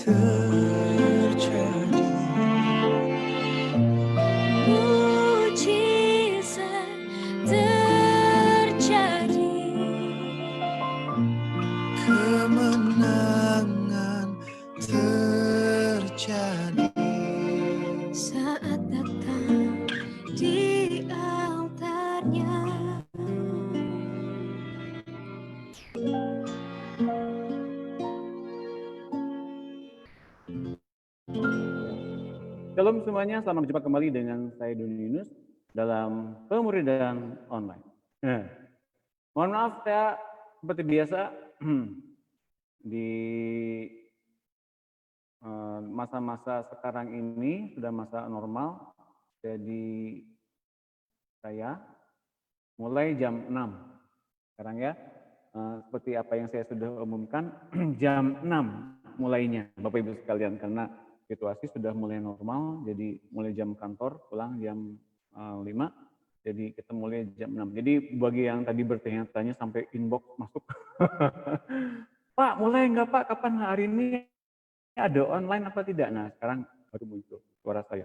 terjadi. Mujizat terjadi. Kemenangan terjadi Saat datang di altarnya. Shalom semuanya, selamat berjumpa kembali dengan saya Doni Yunus dalam pemuridan online. Mohon maaf saya seperti biasa di masa-masa sekarang ini sudah masa normal, jadi saya mulai jam 6 sekarang ya, seperti apa yang saya sudah umumkan jam 6 mulainya Bapak Ibu sekalian, karena situasi sudah mulai normal, jadi mulai jam kantor pulang jam 5, jadi kita mulai jam 6. Jadi bagi yang tadi bertanya-tanya sampai inbox masuk, Pak mulai enggak Pak, kapan hari ini ada online apa tidak? Nah sekarang baru muncul suara saya.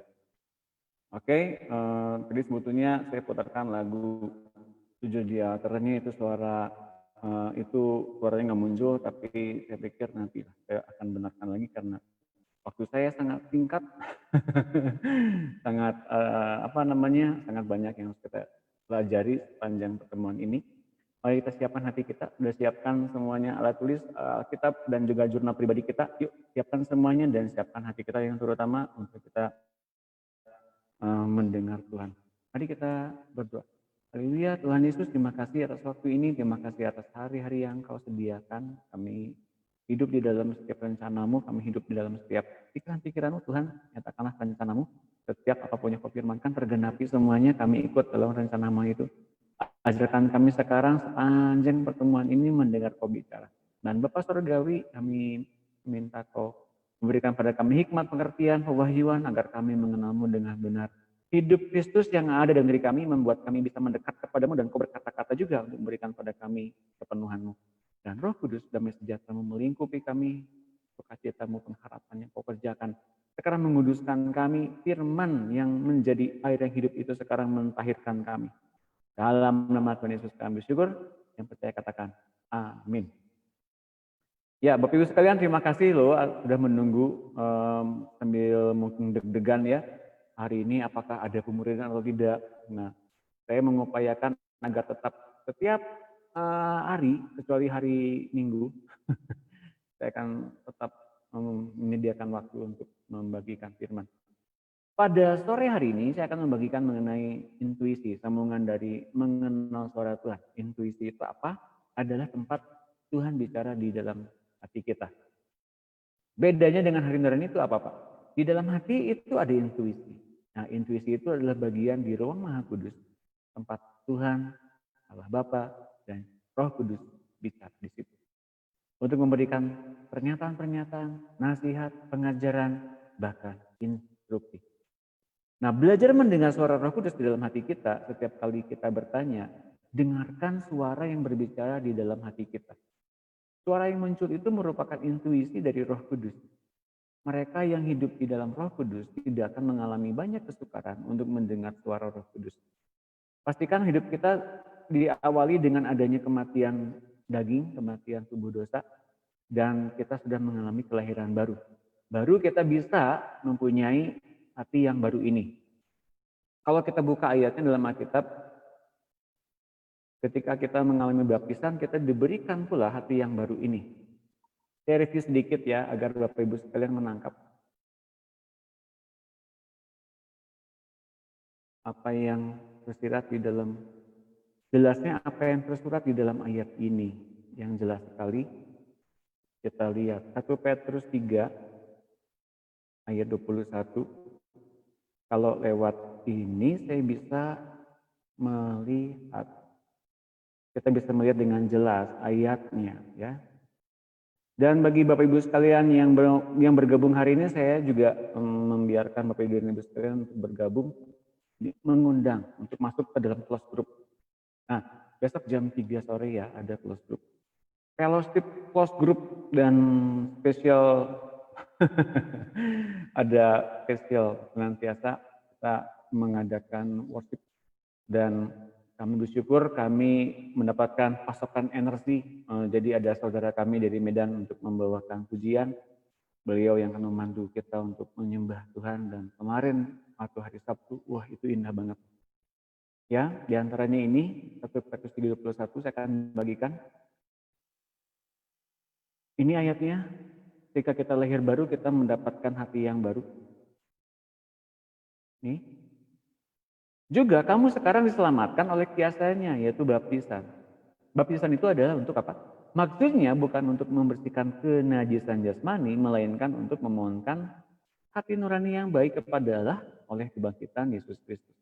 Oke, tadi sebetulnya saya putarkan lagu 7 di altarnya, itu suara itu suaranya nggak muncul, tapi saya pikir nanti saya akan benarkan lagi karena waktu saya sangat singkat, sangat sangat banyak yang harus kita pelajari sepanjang pertemuan ini. Mari kita siapkan hati kita, sudah siapkan semuanya alat tulis, kitab dan juga jurnal pribadi kita. Yuk siapkan semuanya dan siapkan hati kita yang terutama untuk kita mendengar Tuhan. Mari kita berdoa. Haleluya, Tuhan Yesus, terima kasih atas waktu ini, terima kasih atas hari-hari yang Kau sediakan. Kami hidup di dalam setiap rencanamu, kami hidup di dalam setiap pikiran-pikiranmu, Tuhan. Nyatakanlah rencanamu, setiap apapun yang Kau firmankan tergenapi semuanya, kami ikut dalam rencanamu itu. Ajarkan kami sekarang sepanjang pertemuan ini mendengar Kau bicara. Dan Bapa Surgawi, kami minta Kau memberikan pada kami hikmat, pengertian, pewahyuan, agar kami mengenalmu dengan benar. Hidup Kristus yang ada dalam diri kami membuat kami bisa mendekat kepadamu, dan Kau berkata-kata juga untuk memberikan pada kami kepenuhan-Mu. Dan Roh Kudus damai sejahtera-Mu melingkupi kami, sukacita-Mu pengharapan yang Kau kerjakan. Sekarang menguduskan kami, firman yang menjadi air yang hidup itu sekarang mentahirkan kami. Dalam nama Tuhan Yesus kami bersyukur, yang percaya katakan amin. Ya Bapak Ibu sekalian, terima kasih loh sudah menunggu sambil mungkin deg-degan ya. Hari ini apakah ada pemuridan atau tidak. Nah, saya mengupayakan agar tetap setiap hari, kecuali hari Minggu, saya akan tetap menyediakan waktu untuk membagikan firman. Pada sore hari ini saya akan membagikan mengenai intuisi, sambungan dari mengenal suara Tuhan. Intuisi itu apa? Adalah tempat Tuhan bicara di dalam hati kita. Bedanya dengan hari nurani itu apa Pak? Di dalam hati itu ada intuisi. Nah, intuisi itu adalah bagian di ruang Maha Kudus, tempat Tuhan, Allah Bapa, dan Roh Kudus bicara di situ. Untuk memberikan pernyataan-pernyataan, nasihat, pengajaran, bahkan instruksi. Nah, belajar mendengar suara Roh Kudus di dalam hati kita, setiap kali kita bertanya, dengarkan suara yang berbicara di dalam hati kita. Suara yang muncul itu merupakan intuisi dari Roh Kudus. Mereka yang hidup di dalam Roh Kudus tidak akan mengalami banyak kesukaran untuk mendengar suara Roh Kudus. Pastikan hidup kita diawali dengan adanya kematian daging, kematian tubuh dosa, dan kita sudah mengalami kelahiran baru. Baru kita bisa mempunyai hati yang baru ini. Kalau kita buka ayatnya dalam Alkitab, ketika kita mengalami baptisan, kita diberikan pula hati yang baru ini. Saya review sedikit ya, agar Bapak Ibu sekalian menangkap apa yang tersirat di dalam, jelasnya apa yang tersurat di dalam ayat ini. Yang jelas sekali, kita lihat 1 Petrus 3 ayat 21. Kalau lewat ini saya bisa melihat, kita bisa melihat dengan jelas ayatnya ya. Dan bagi Bapak Ibu sekalian yang bergabung hari ini, saya juga membiarkan Bapak Ibu sekalian untuk bergabung, mengundang untuk masuk ke dalam close group. Nah, besok jam 3 sore ya ada close group. Fellowship close group dan special Ada spesial senantiasa kita mengadakan worship dan kami bersyukur kami mendapatkan pasokan energi. Jadi ada saudara kami dari Medan untuk membawakan pujian. Beliau yang akan memandu kita untuk menyembah Tuhan dan kemarin waktu hari Sabtu, wah itu indah banget. Ya, diantaranya ini 1 Petrus 3:21 saya akan bagikan. Ini ayatnya, ketika kita lahir baru kita mendapatkan hati yang baru. Nih. Juga kamu sekarang diselamatkan oleh kiasanya, yaitu baptisan. Baptisan itu adalah untuk apa? Maksudnya bukan untuk membersihkan kenajisan jasmani, melainkan untuk memohonkan hati nurani yang baik kepada Allah oleh kebangkitan Yesus Kristus.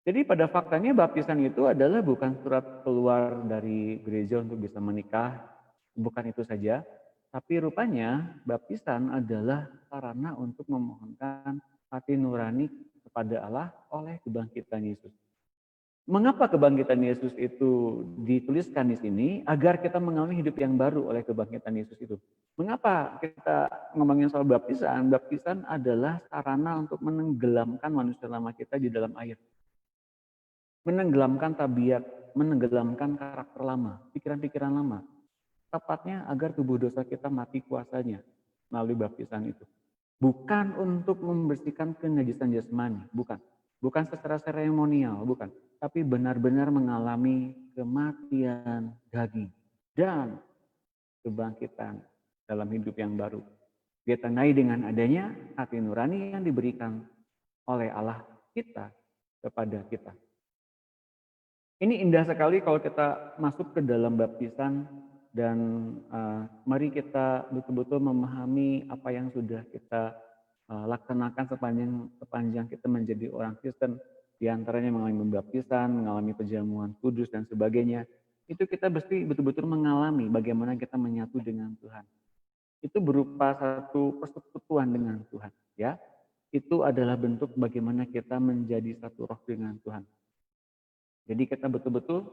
Jadi pada faktanya baptisan itu adalah bukan surat keluar dari gereja untuk bisa menikah, bukan itu saja. Tapi rupanya baptisan adalah sarana untuk memohonkan hati nurani kepada Allah oleh kebangkitan Yesus. Mengapa kebangkitan Yesus itu dituliskan di sini? Agar kita mengalami hidup yang baru oleh kebangkitan Yesus itu. Mengapa kita ngomongin soal baptisan? Baptisan adalah sarana untuk menenggelamkan manusia lama kita di dalam air. Menenggelamkan tabiat, menenggelamkan karakter lama, pikiran-pikiran lama. Tepatnya agar tubuh dosa kita mati kuasanya melalui baptisan itu. Bukan untuk membersihkan kenajisan jasmani, bukan. Bukan secara seremonial, bukan. Tapi benar-benar mengalami kematian daging dan kebangkitan dalam hidup yang baru. Ditandai dengan adanya hati nurani yang diberikan oleh Allah kita kepada kita. Ini indah sekali kalau kita masuk ke dalam baptisan dan mari kita betul-betul memahami apa yang sudah kita laksanakan sepanjang kita menjadi orang Kristen, di antaranya mengalami pembaptisan, mengalami perjamuan kudus dan sebagainya. Itu kita mesti betul-betul mengalami bagaimana kita menyatu dengan Tuhan. Itu berupa satu persekutuan dengan Tuhan, ya. Itu adalah bentuk bagaimana kita menjadi satu roh dengan Tuhan. Jadi kita betul-betul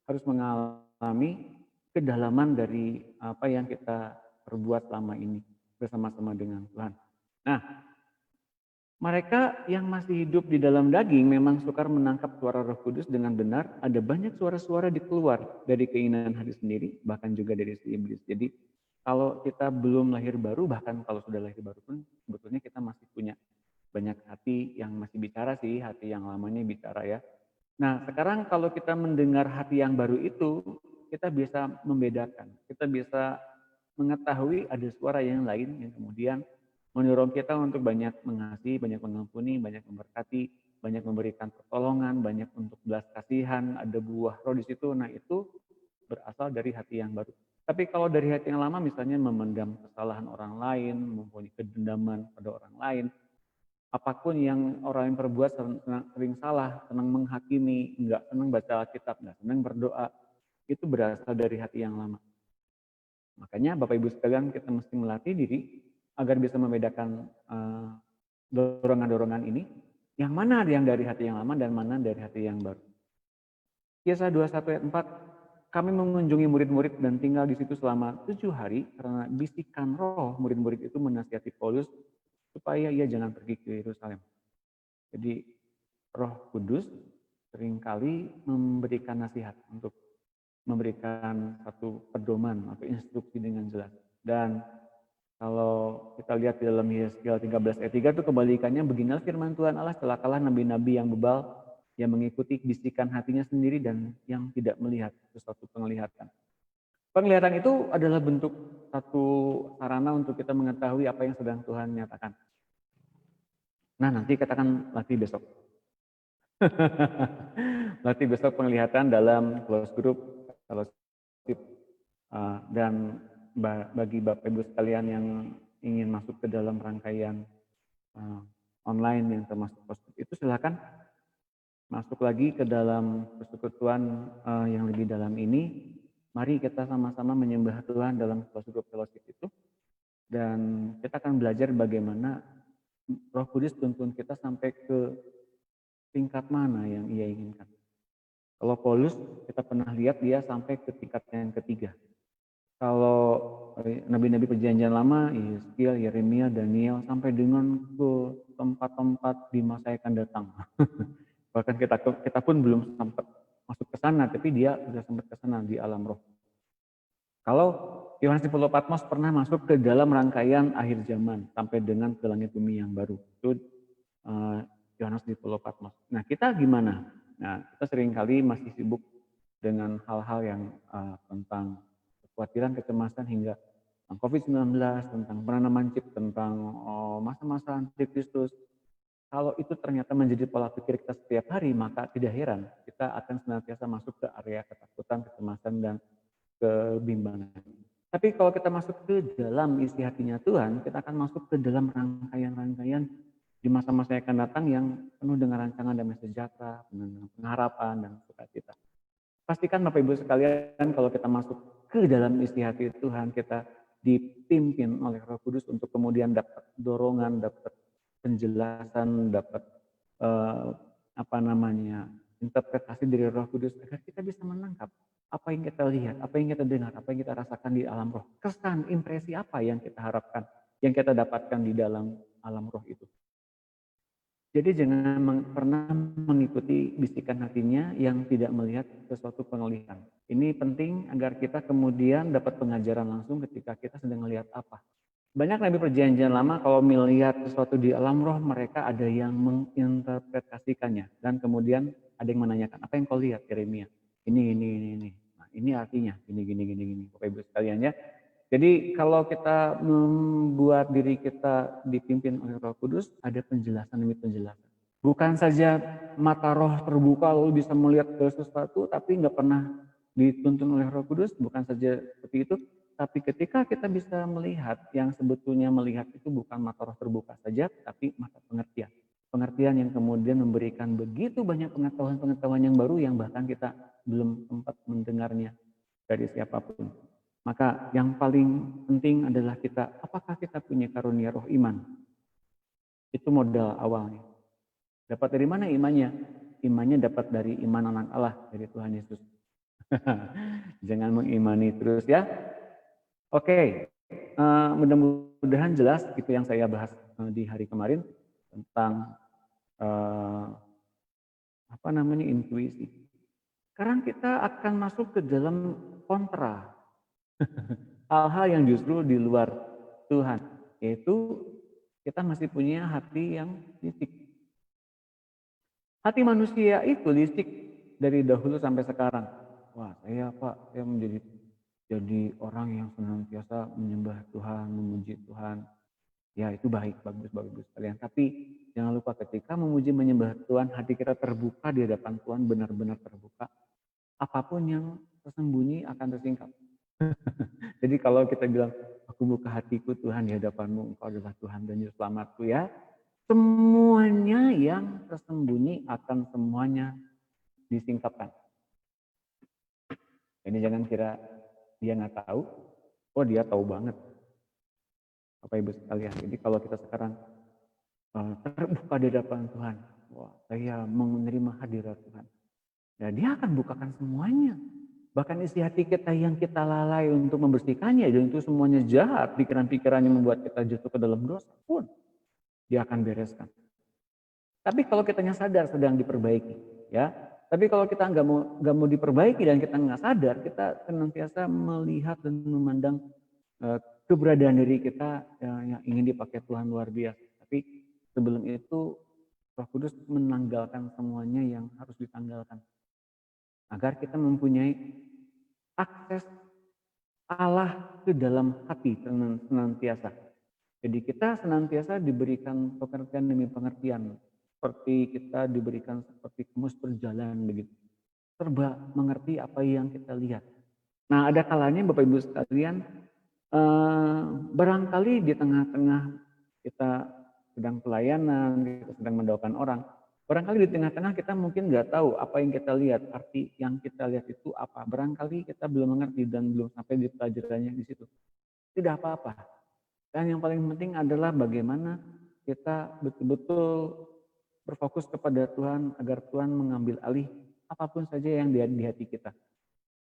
harus mengalami kedalaman dari apa yang kita perbuat selama ini bersama-sama dengan Tuhan. Nah, mereka yang masih hidup di dalam daging memang sukar menangkap suara Roh Kudus dengan benar. Ada banyak suara-suara dikeluar dari keinginan hati sendiri, bahkan juga dari si iblis. Jadi kalau kita belum lahir baru, bahkan kalau sudah lahir baru pun sebetulnya kita masih punya banyak hati yang masih bicara sih, hati yang lamanya bicara ya. Nah, sekarang kalau kita mendengar hati yang baru itu, kita bisa membedakan. Kita bisa mengetahui ada suara yang lain yang kemudian mendorong kita untuk banyak mengasihi, banyak mengampuni, banyak memberkati, banyak memberikan pertolongan, banyak untuk belas kasihan, ada buah roh di situ. Nah, itu berasal dari hati yang baru. Tapi kalau dari hati yang lama misalnya memendam kesalahan orang lain, mempunyai kedendaman pada orang lain, apapun yang orang yang perbuat sering salah, senang menghakimi, nggak senang baca Alkitab, nggak senang berdoa, itu berasal dari hati yang lama. Makanya Bapak Ibu sekalian kita mesti melatih diri agar bisa membedakan dorongan-dorongan ini, yang mana yang dari hati yang lama dan mana dari hati yang baru. Kisah 21 ayat 4, kami mengunjungi murid-murid dan tinggal di situ selama 7 hari karena bisikan roh murid-murid itu menasihati Paulus supaya ia jangan pergi ke Yerusalem. Jadi Roh Kudus seringkali memberikan nasihat untuk memberikan satu pedoman atau instruksi dengan jelas. Dan kalau kita lihat di dalam Yeskiel 13 ayat 3 itu kebalikannya, beginilah firman Tuhan Allah, celakalah nabi-nabi yang bebal yang mengikuti bisikan hatinya sendiri dan yang tidak melihat sesuatu penglihatan. Penglihatan itu adalah bentuk satu sarana untuk kita mengetahui apa yang sedang Tuhan nyatakan. Nah, nanti katakan latih besok. Latih besok penglihatan dalam close group, fellowship, dan bagi Bapak Ibu sekalian yang ingin masuk ke dalam rangkaian online yang termasuk close group itu silakan masuk lagi ke dalam persekutuan yang lebih dalam ini. Mari kita sama-sama menyembah Tuhan dalam close group fellowship itu, dan kita akan belajar bagaimana Roh Kudus tuntun kita sampai ke tingkat mana yang ia inginkan. Kalau Paulus kita pernah lihat dia sampai ke tingkat yang ketiga. Kalau nabi-nabi perjanjian lama, Yeskiel, Yeremia, Daniel, sampai dengan ke tempat-tempat di masa yang akan datang. Bahkan kita pun belum sempat masuk ke sana, tapi dia sudah sempat ke sana di alam roh. Kalau Yohanes di Pulau Patmos pernah masuk ke dalam rangkaian akhir zaman sampai dengan ke langit bumi yang baru. Itu Yohanes di Pulau Patmos. Nah, kita gimana? Nah, kita seringkali masih sibuk dengan hal-hal yang tentang kekhawatiran, kecemasan hingga COVID-19, tentang penanaman chip, tentang masa-masa antikristus. Kalau itu ternyata menjadi pola pikir kita setiap hari, maka tidak heran kita akan senantiasa masuk ke area ketakutan, kecemasan, dan kebimbangan. Tapi kalau kita masuk ke dalam isi hatinya Tuhan, kita akan masuk ke dalam rangkaian-rangkaian di masa-masa yang akan datang yang penuh dengan rancangan damai sejahtera, dengan pengharapan dan sukacita. Pastikan Bapak Ibu sekalian, kalau kita masuk ke dalam isi hati Tuhan, kita dipimpin oleh Roh Kudus untuk kemudian dapat dorongan, dapat penjelasan, dapat interpretasi dari Roh Kudus agar kita bisa menangkap apa yang kita lihat, apa yang kita dengar, apa yang kita rasakan di alam roh. Kesan, impresi apa yang kita harapkan, yang kita dapatkan di dalam alam roh itu. Jadi jangan pernah mengikuti bisikan hatinya yang tidak melihat sesuatu pengalihan. Ini penting agar kita kemudian dapat pengajaran langsung ketika kita sedang melihat apa. Banyak nabi perjanjian lama kalau melihat sesuatu di alam roh, mereka ada yang menginterpretasikannya. Dan kemudian ada yang menanyakan, apa yang kau lihat Yeremia? Ini. Nah, ini artinya, gini. Bapak Ibu sekalian ya. Jadi kalau kita membuat diri kita dipimpin oleh Roh Kudus, ada penjelasan demi penjelasan. Bukan saja mata roh terbuka lalu bisa melihat ke sesuatu, tapi nggak pernah dituntun oleh Roh Kudus, bukan saja seperti itu, tapi ketika kita bisa melihat, yang sebetulnya melihat itu bukan mata roh terbuka saja, tapi mata pengertian. Pengertian yang kemudian memberikan begitu banyak pengetahuan-pengetahuan yang baru yang bahkan kita belum sempat mendengarnya dari siapapun. Maka yang paling penting adalah apakah kita punya karunia roh iman? Itu modal awalnya. Dapat dari mana imannya? Imannya dapat dari iman anak Allah, dari Tuhan Yesus. Jangan mengimani terus ya. Oke, mudah-mudahan jelas itu yang saya bahas di hari kemarin tentang intuisi. Sekarang kita akan masuk ke dalam kontra. Hal-hal yang justru di luar Tuhan, yaitu kita masih punya hati yang licik. Hati manusia itu licik dari dahulu sampai sekarang. Wah, saya menjadi orang yang senantiasa menyembah Tuhan, memuji Tuhan. Ya, itu baik, bagus sekalian. Tapi jangan lupa ketika memuji menyembah Tuhan, hati kita terbuka di hadapan Tuhan, benar-benar terbuka. Apapun yang tersembunyi akan tersingkap. Jadi kalau kita bilang, aku buka hatiku Tuhan di hadapanmu, engkau adalah Tuhan dan Juru Selamatku ya. Semuanya yang tersembunyi akan semuanya disingkapkan. Jadi jangan kira dia nggak tahu, oh dia tahu banget. Bapak Ibu sekalian, jadi kalau kita sekarang terbuka di hadapan Tuhan, wah saya menerima hadirat Tuhan. Nah dia akan bukakan semuanya. Bahkan isi hati kita yang kita lalai untuk membersihkannya, dan itu semuanya jahat, pikiran-pikiran yang membuat kita jatuh ke dalam dosa pun, dia akan bereskan. Tapi kalau kitanya sadar sedang diperbaiki, ya. Tapi kalau kita nggak mau diperbaiki dan kita nggak sadar, kita senantiasa melihat dan memandang keberadaan diri kita yang ingin dipakai Tuhan luar biasa. Tapi sebelum itu, Roh Kudus menanggalkan semuanya yang harus ditanggalkan. Agar kita mempunyai akses Allah ke dalam hati senantiasa. Jadi kita senantiasa diberikan pengertian demi pengertian. Seperti kita diberikan seperti kamus berjalan begitu. Serba mengerti apa yang kita lihat. Nah ada kalanya Bapak Ibu sekalian, barangkali di tengah-tengah kita sedang pelayanan, kita sedang mendoakan orang, barangkali di tengah-tengah kita mungkin nggak tahu apa yang kita lihat, arti yang kita lihat itu apa. Barangkali kita belum mengerti dan belum sampai di pelajarannya di situ. Tidak apa-apa. Dan yang paling penting adalah bagaimana kita betul-betul berfokus kepada Tuhan agar Tuhan mengambil alih apapun saja yang di hati kita.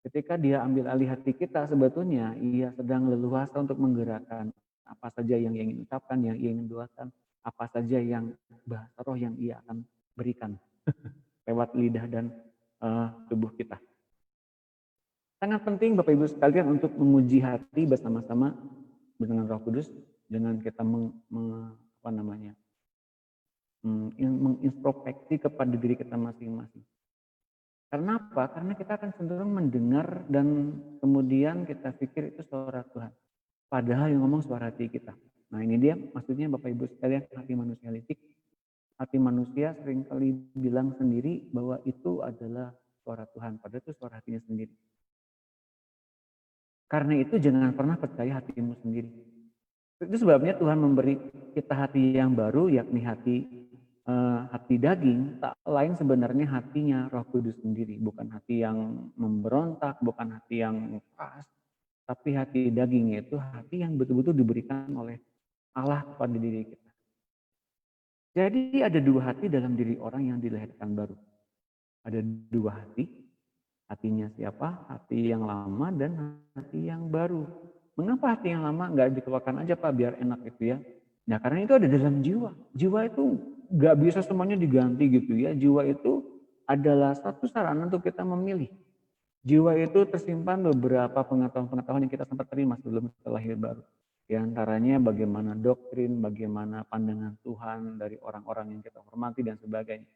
Ketika dia ambil alih hati kita, sebetulnya ia sedang leluasa untuk menggerakkan apa saja yang ia ingin ucapkan, yang ia ingin doakan, apa saja yang bahasa roh yang ia akan berikan lewat lidah dan tubuh kita. Sangat penting Bapak Ibu sekalian untuk menguji hati bersama-sama dengan Roh Kudus dengan kita mengintrospeksi kepada diri kita masing-masing. Karena apa? Karena kita akan cenderung mendengar dan kemudian kita pikir itu suara Tuhan. Padahal yang ngomong suara hati kita. Nah ini dia maksudnya Bapak Ibu sekalian, hati manusia licik. Hati manusia seringkali bilang sendiri bahwa itu adalah suara Tuhan. Padahal itu suara hatinya sendiri. Karena itu jangan pernah percaya hatimu sendiri. Itu sebabnya Tuhan memberi kita hati yang baru, yakni hati daging, tak lain sebenarnya hatinya Roh Kudus sendiri, bukan hati yang memberontak, bukan hati yang keras, tapi hati daging, yaitu hati yang betul-betul diberikan oleh Allah kepada diri kita. Jadi ada dua hati dalam diri orang yang dilahirkan baru. Ada dua hati, hatinya siapa? Hati yang lama dan hati yang baru. Mengapa hati yang lama nggak dikeluarkan aja Pak biar enak itu ya? Nah karena itu ada dalam jiwa. Jiwa itu nggak bisa semuanya diganti gitu ya. Jiwa itu adalah satu sarana untuk kita memilih. Jiwa itu tersimpan beberapa pengetahuan-pengetahuan yang kita sempat terima sebelum kita lahir baru. Di antaranya bagaimana doktrin, bagaimana pandangan Tuhan dari orang-orang yang kita hormati dan sebagainya.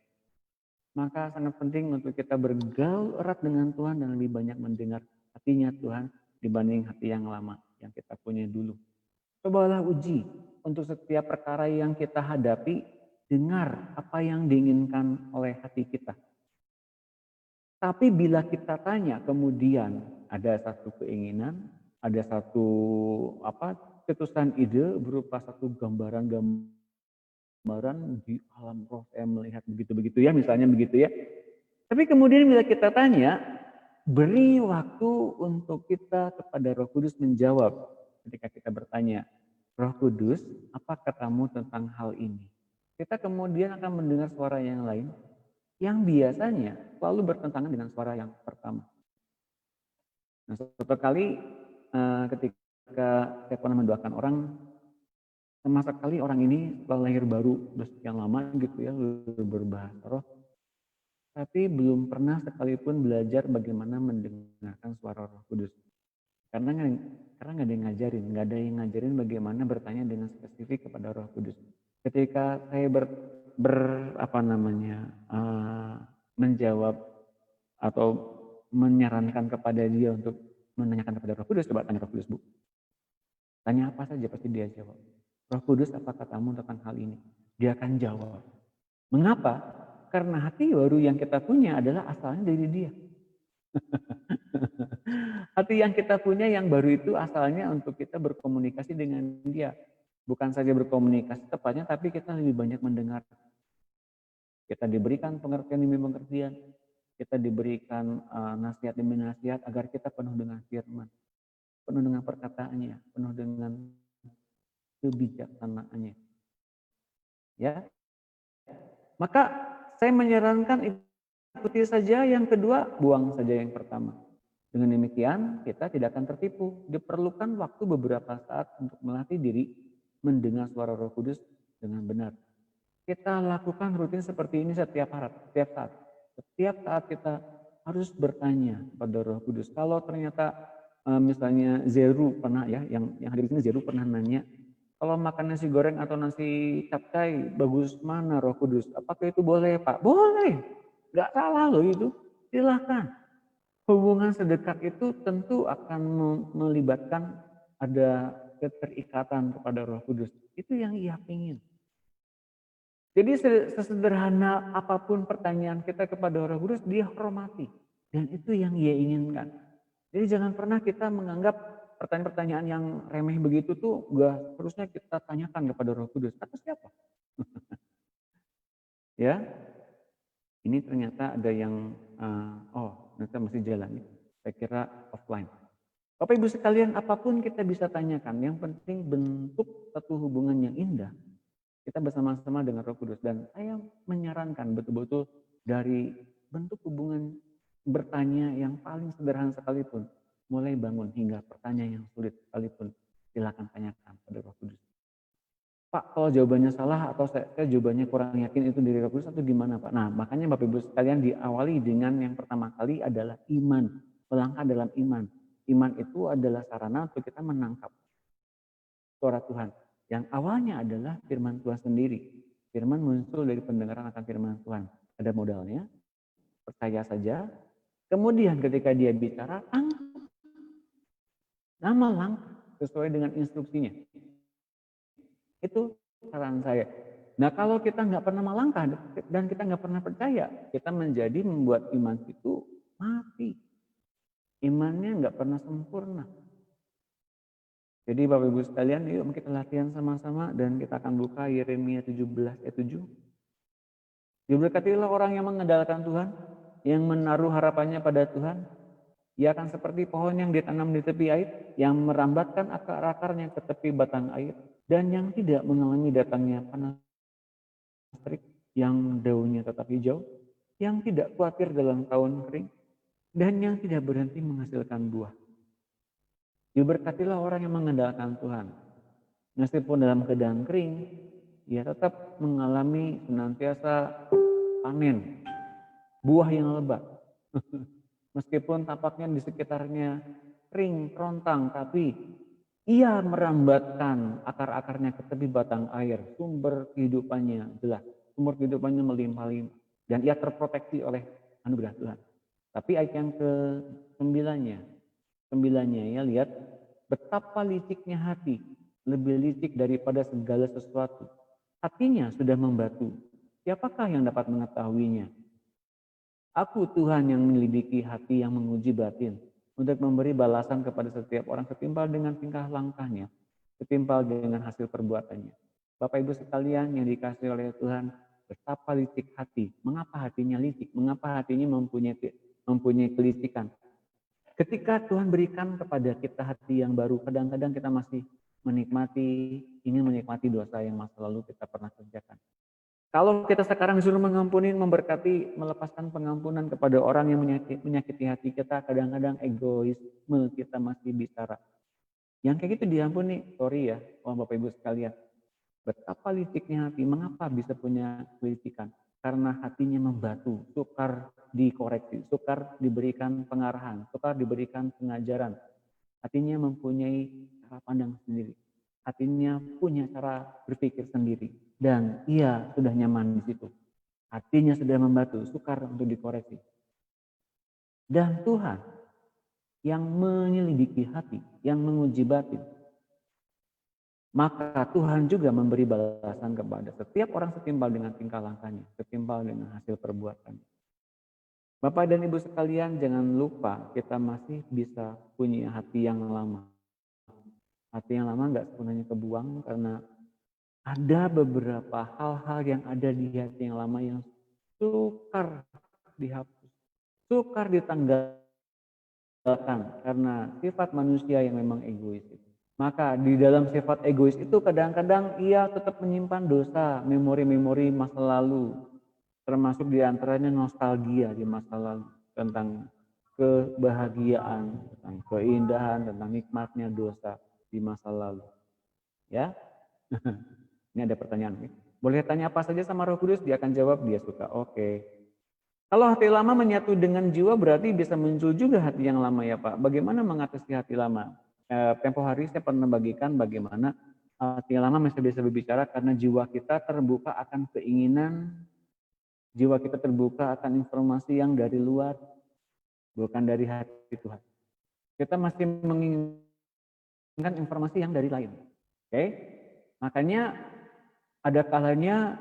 Maka sangat penting untuk kita bergaul erat dengan Tuhan dan lebih banyak mendengar hatinya Tuhan dibanding hati yang lama yang kita punya dulu. Cobalah uji untuk setiap perkara yang kita hadapi, dengar apa yang diinginkan oleh hati kita. Tapi bila kita tanya kemudian ada satu keinginan, ada satu cetusan ide berupa satu gambaran di alam roh saya melihat begitu-begitu ya, misalnya begitu ya. Tapi kemudian bila kita tanya, beri waktu untuk kita kepada Roh Kudus menjawab ketika kita bertanya, Roh Kudus, apa katamu tentang hal ini? Kita kemudian akan mendengar suara yang lain yang biasanya selalu bertentangan dengan suara yang pertama. Nah, suatu kali ketika saya pernah mendoakan orang, sama sekali orang ini setelah lahir baru udah sekian lama gitu ya, berbahasa roh, tapi belum pernah sekalipun belajar bagaimana mendengarkan suara Roh Kudus. Karena nggak ada yang ngajarin bagaimana bertanya dengan spesifik kepada Roh Kudus. Ketika saya menjawab atau menyarankan kepada dia untuk menanyakan kepada Roh Kudus, coba tanya Roh Kudus Bu. Tanya apa saja pasti dia jawab. Roh Kudus, apa katamu tentang hal ini? Dia akan jawab. Mengapa? Karena hati baru yang kita punya adalah asalnya dari dia. Hati yang kita punya yang baru itu asalnya untuk kita berkomunikasi dengan dia. Bukan saja berkomunikasi tepatnya, tapi kita lebih banyak mendengar. Kita diberikan pengertian demi pengertian. Kita diberikan nasihat demi nasihat agar kita penuh dengan firman. Penuh dengan perkataannya. Penuh dengan kebijaksanaannya. Ya, maka saya menyarankan ikuti saja yang kedua, buang saja yang pertama. Dengan demikian kita tidak akan tertipu. Diperlukan waktu beberapa saat untuk melatih diri mendengar suara Roh Kudus dengan benar. Kita lakukan rutin seperti ini setiap saat. Setiap saat kita harus bertanya pada Roh Kudus. Kalau ternyata misalnya Zeru pernah ya, yang hadir di sini Zeru pernah nanya, kalau makan nasi goreng atau nasi capcay, bagus mana Roh Kudus? Apakah itu boleh Pak? Boleh, nggak salah loh itu. Silahkan. Hubungan sedekat itu tentu akan melibatkan ada keterikatan kepada Roh Kudus. Itu yang ia ingin. Jadi sesederhana apapun pertanyaan kita kepada Roh Kudus, dia hormati. Dan itu yang ia inginkan. Jadi jangan pernah kita menganggap pertanyaan-pertanyaan yang remeh begitu tuh gak harusnya kita tanyakan kepada Roh Kudus. Kata siapa? Ya, ini ternyata ada yang, ternyata masih jalan. Saya kira offline. Bapak Ibu sekalian, apapun kita bisa tanyakan. Yang penting bentuk satu hubungan yang indah. Kita bersama-sama dengan Roh Kudus. Dan saya menyarankan betul-betul dari bentuk hubungan bertanya yang paling sederhana sekalipun, mulai bangun hingga pertanyaan yang sulit sekalipun, silakan tanyakan pada Roh Kudus. Pak, kalau jawabannya salah atau saya jawabannya kurang yakin itu dari Roh Kudus atau gimana Pak? Nah, makanya Bapak Ibu sekalian diawali dengan yang pertama kali adalah iman, melangkah dalam iman. Iman itu adalah sarana untuk kita menangkap suara Tuhan. Yang awalnya adalah firman Tuhan sendiri. Firman muncul dari pendengaran akan firman Tuhan. Ada modalnya, percaya saja. Kemudian ketika dia bicara, nama langkah sesuai dengan instruksinya. Itu saran saya. Nah kalau kita nggak pernah melangkah dan kita nggak pernah percaya, kita menjadi membuat iman itu mati. Imannya nggak pernah sempurna. Jadi Bapak Ibu sekalian, yuk kita latihan sama-sama dan kita akan buka Yeremia 17 ayat 7. Diberkatilah orang yang mengandalkan Tuhan, yang menaruh harapannya pada Tuhan. Ia akan seperti pohon yang ditanam di tepi air, yang merambatkan akar-akarnya ke tepi batang air, dan yang tidak mengalami datangnya panas terik, yang daunnya tetap hijau, yang tidak khawatir dalam tahun kering, dan yang tidak berhenti menghasilkan buah. Diberkatilah orang yang mengandalkan Tuhan. Meskipun dalam keadaan kering, ia tetap mengalami senantiasa panen, buah yang lebat. Meskipun tampaknya di sekitarnya kering, kerontang, tapi ia merambatkan akar-akarnya ke tepi batang air. Sumber kehidupannya jelas, sumber kehidupannya melimpah-limpah. Dan ia terproteksi oleh anugerah Tuhan. Tapi ayat yang ke-9-nya ya lihat, betapa liciknya hati, lebih licik daripada segala sesuatu. Hatinya sudah membatu, siapakah yang dapat mengetahuinya? Aku Tuhan yang menyelidiki hati, yang menguji batin, untuk memberi balasan kepada setiap orang setimpal dengan tingkah langkahnya, setimpal dengan hasil perbuatannya. Bapak Ibu sekalian yang dikasihi oleh Tuhan, betapa licik hati. Mengapa hatinya licik? Mengapa hatinya mempunyai kelicikan? Ketika Tuhan berikan kepada kita hati yang baru, kadang-kadang kita masih ingin menikmati dosa yang masa lalu kita pernah kerjakan. Kalau kita sekarang disuruh mengampuni, memberkati, melepaskan pengampunan kepada orang yang menyakiti hati kita, kadang-kadang egoisme kita masih bicara. Yang kayak gitu diampuni, sorry ya, Bapak Ibu sekalian. Betapa liciknya hati, mengapa bisa punya kelicikan? Karena hatinya membatu, sukar dikoreksi, sukar diberikan pengarahan, sukar diberikan pengajaran. Hatinya mempunyai cara pandang sendiri. Hatinya punya cara berpikir sendiri. Dan ia sudah nyaman di situ. Hatinya sudah membatu, sukar untuk dikoreksi. Dan Tuhan yang menyelidiki hati, yang menguji batin, maka Tuhan juga memberi balasan kepada setiap orang setimpal dengan tingkah langkahnya, setimpal dengan hasil perbuatannya. Bapak dan Ibu sekalian, jangan lupa kita masih bisa punya hati yang lama. Hati yang lama nggak sepenuhnya kebuang karena ada beberapa hal-hal yang ada di hati yang lama yang sukar dihapus, sukar ditanggalkan karena sifat manusia yang memang egois itu. Maka di dalam sifat egois itu kadang-kadang ia tetap menyimpan dosa, memori-memori masa lalu, termasuk diantaranya nostalgia di masa lalu tentang kebahagiaan, tentang keindahan, tentang nikmatnya dosa di masa lalu. Ya. Ini ada pertanyaan. Boleh tanya apa saja sama Roh Kudus, dia akan jawab, dia suka. Oke. Kalau hati lama menyatu dengan jiwa berarti bisa muncul juga hati yang lama ya Pak. Bagaimana mengatasi hati lama? Tempo hari saya pernah bagikan bagaimana hati yang lama masih bisa berbicara karena jiwa kita terbuka akan keinginan, jiwa kita terbuka akan informasi yang dari luar, bukan dari hati Tuhan. Kita masih menginginkan informasi yang dari lain. Oke? Makanya ada kalanya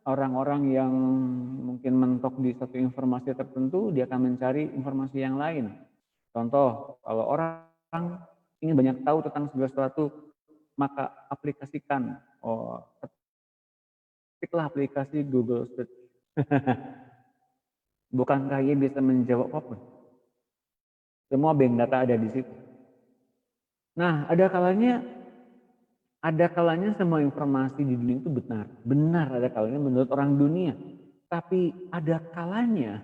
orang-orang yang mungkin mentok di satu informasi tertentu, dia akan mencari informasi yang lain. Contoh, kalau orang ingin banyak tahu tentang segala sesuatu, maka aplikasikan, ketiklah aplikasi Google Search. Bukankah ia bisa menjawab apapun? Semua bank data ada di situ. Nah, ada kalanya semua informasi di dunia itu benar. Benar ada kalanya menurut orang dunia. Tapi ada kalanya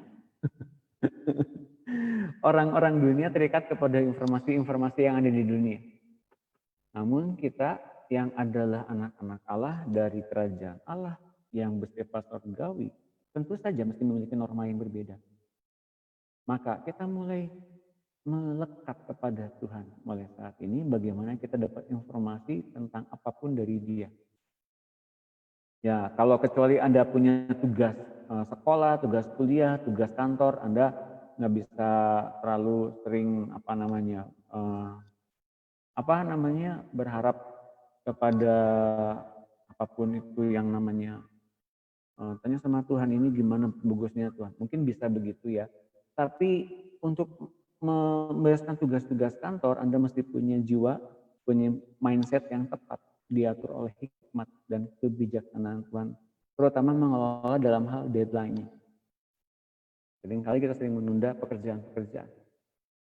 Orang-orang dunia terikat kepada informasi-informasi yang ada di dunia. Namun kita yang adalah anak-anak Allah dari kerajaan Allah yang bersifat surgawi, tentu saja mesti memiliki norma yang berbeda. Maka kita mulai melekat kepada Tuhan mulai saat ini, bagaimana kita dapat informasi tentang apapun dari Dia. Ya, kalau kecuali Anda punya tugas sekolah, tugas kuliah, tugas kantor, Anda nggak bisa terlalu sering berharap kepada apapun itu yang namanya tanya sama Tuhan, ini gimana bagusnya Tuhan. Mungkin bisa begitu ya. Tapi untuk membereskan tugas-tugas kantor, Anda mesti punya jiwa, punya mindset yang tepat, diatur oleh hikmat dan kebijaksanaan Tuhan, terutama mengelola dalam hal deadline-nya. Seringkali kita sering menunda pekerjaan-pekerjaan.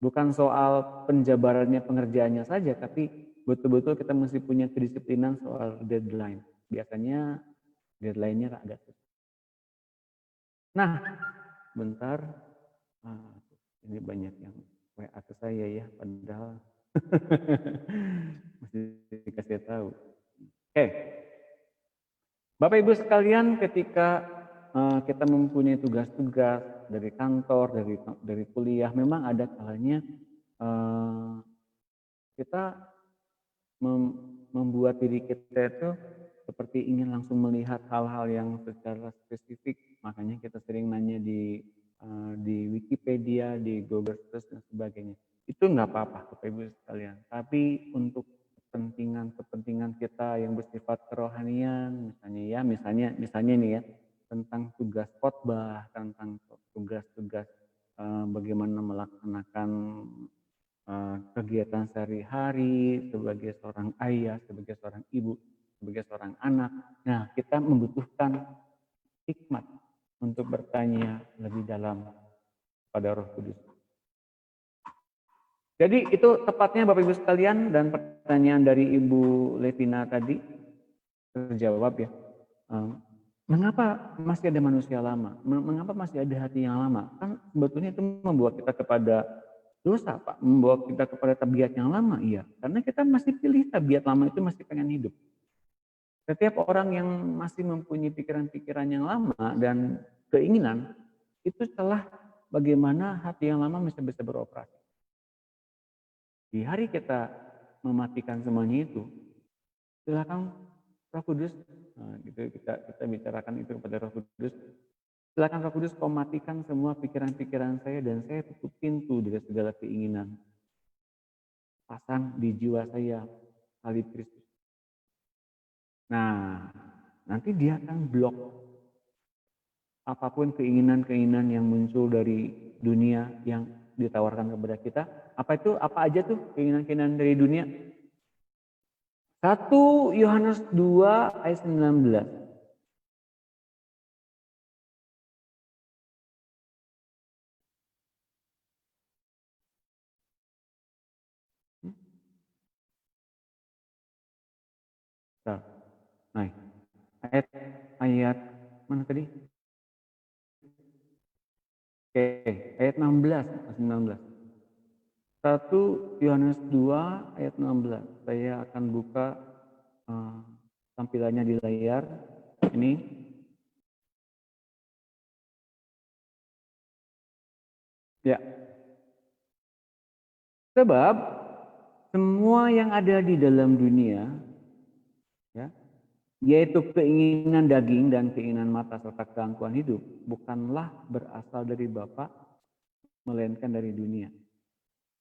Bukan soal penjabarannya pengerjaannya saja, tapi betul-betul kita mesti punya kedisiplinan soal deadline. Biasanya deadline-nya agak susah. Nah, bentar. Ini banyak yang WA ke saya ya, padahal mesti dikasih tahu. Oke, Bapak Ibu sekalian, ketika kita mempunyai tugas-tugas dari kantor, dari kuliah, memang ada kalanya kita membuat diri kita itu seperti ingin langsung melihat hal-hal yang secara spesifik, makanya kita sering nanya di Wikipedia, di Google Search dan sebagainya. Itu nggak apa-apa, Bapak Ibu sekalian. Tapi untuk kepentingan kita yang bersifat kerohanian, misalnya nih ya, tentang tugas khotbah, tentang tugas-tugas bagaimana melaksanakan kegiatan sehari-hari sebagai seorang ayah, sebagai seorang ibu, sebagai seorang anak. Nah, kita membutuhkan hikmat untuk bertanya lebih dalam pada Roh Kudus. Jadi itu tepatnya Bapak Ibu sekalian, dan pertanyaan dari Ibu Levina tadi terjawab ya. Mengapa masih ada manusia lama? Mengapa masih ada hati yang lama? Kan sebetulnya itu membawa kita kepada dosa, Pak. Membawa kita kepada tabiat yang lama, iya. Karena kita masih pilih tabiat lama itu, masih pengen hidup. Setiap orang yang masih mempunyai pikiran-pikiran yang lama dan keinginan, itu celah bagaimana hati yang lama bisa beroperasi. Di hari kita mematikan semuanya itu, silakan Roh Kudus, gitu kita bicarakan itu kepada Roh Kudus. Silakan Roh Kudus, kau matikan semua pikiran-pikiran saya, dan saya tutup pintu dari segala keinginan. Pasang di jiwa saya salib Kristus. Nah, nanti dia akan blok apapun keinginan-keinginan yang muncul dari dunia yang ditawarkan kepada kita. Apa aja tuh keinginan-keinginan dari dunia? 1 Yohanes 2 ayat 19. Nah, ayat mana tadi? Oke, ayat 16, 19. 1 Yohanes 2 ayat 16. Saya akan buka tampilannya di layar ini. Ya. Sebab semua yang ada di dalam dunia, ya, yaitu keinginan daging dan keinginan mata serta keangkuhan hidup, bukanlah berasal dari Bapa, melainkan dari dunia.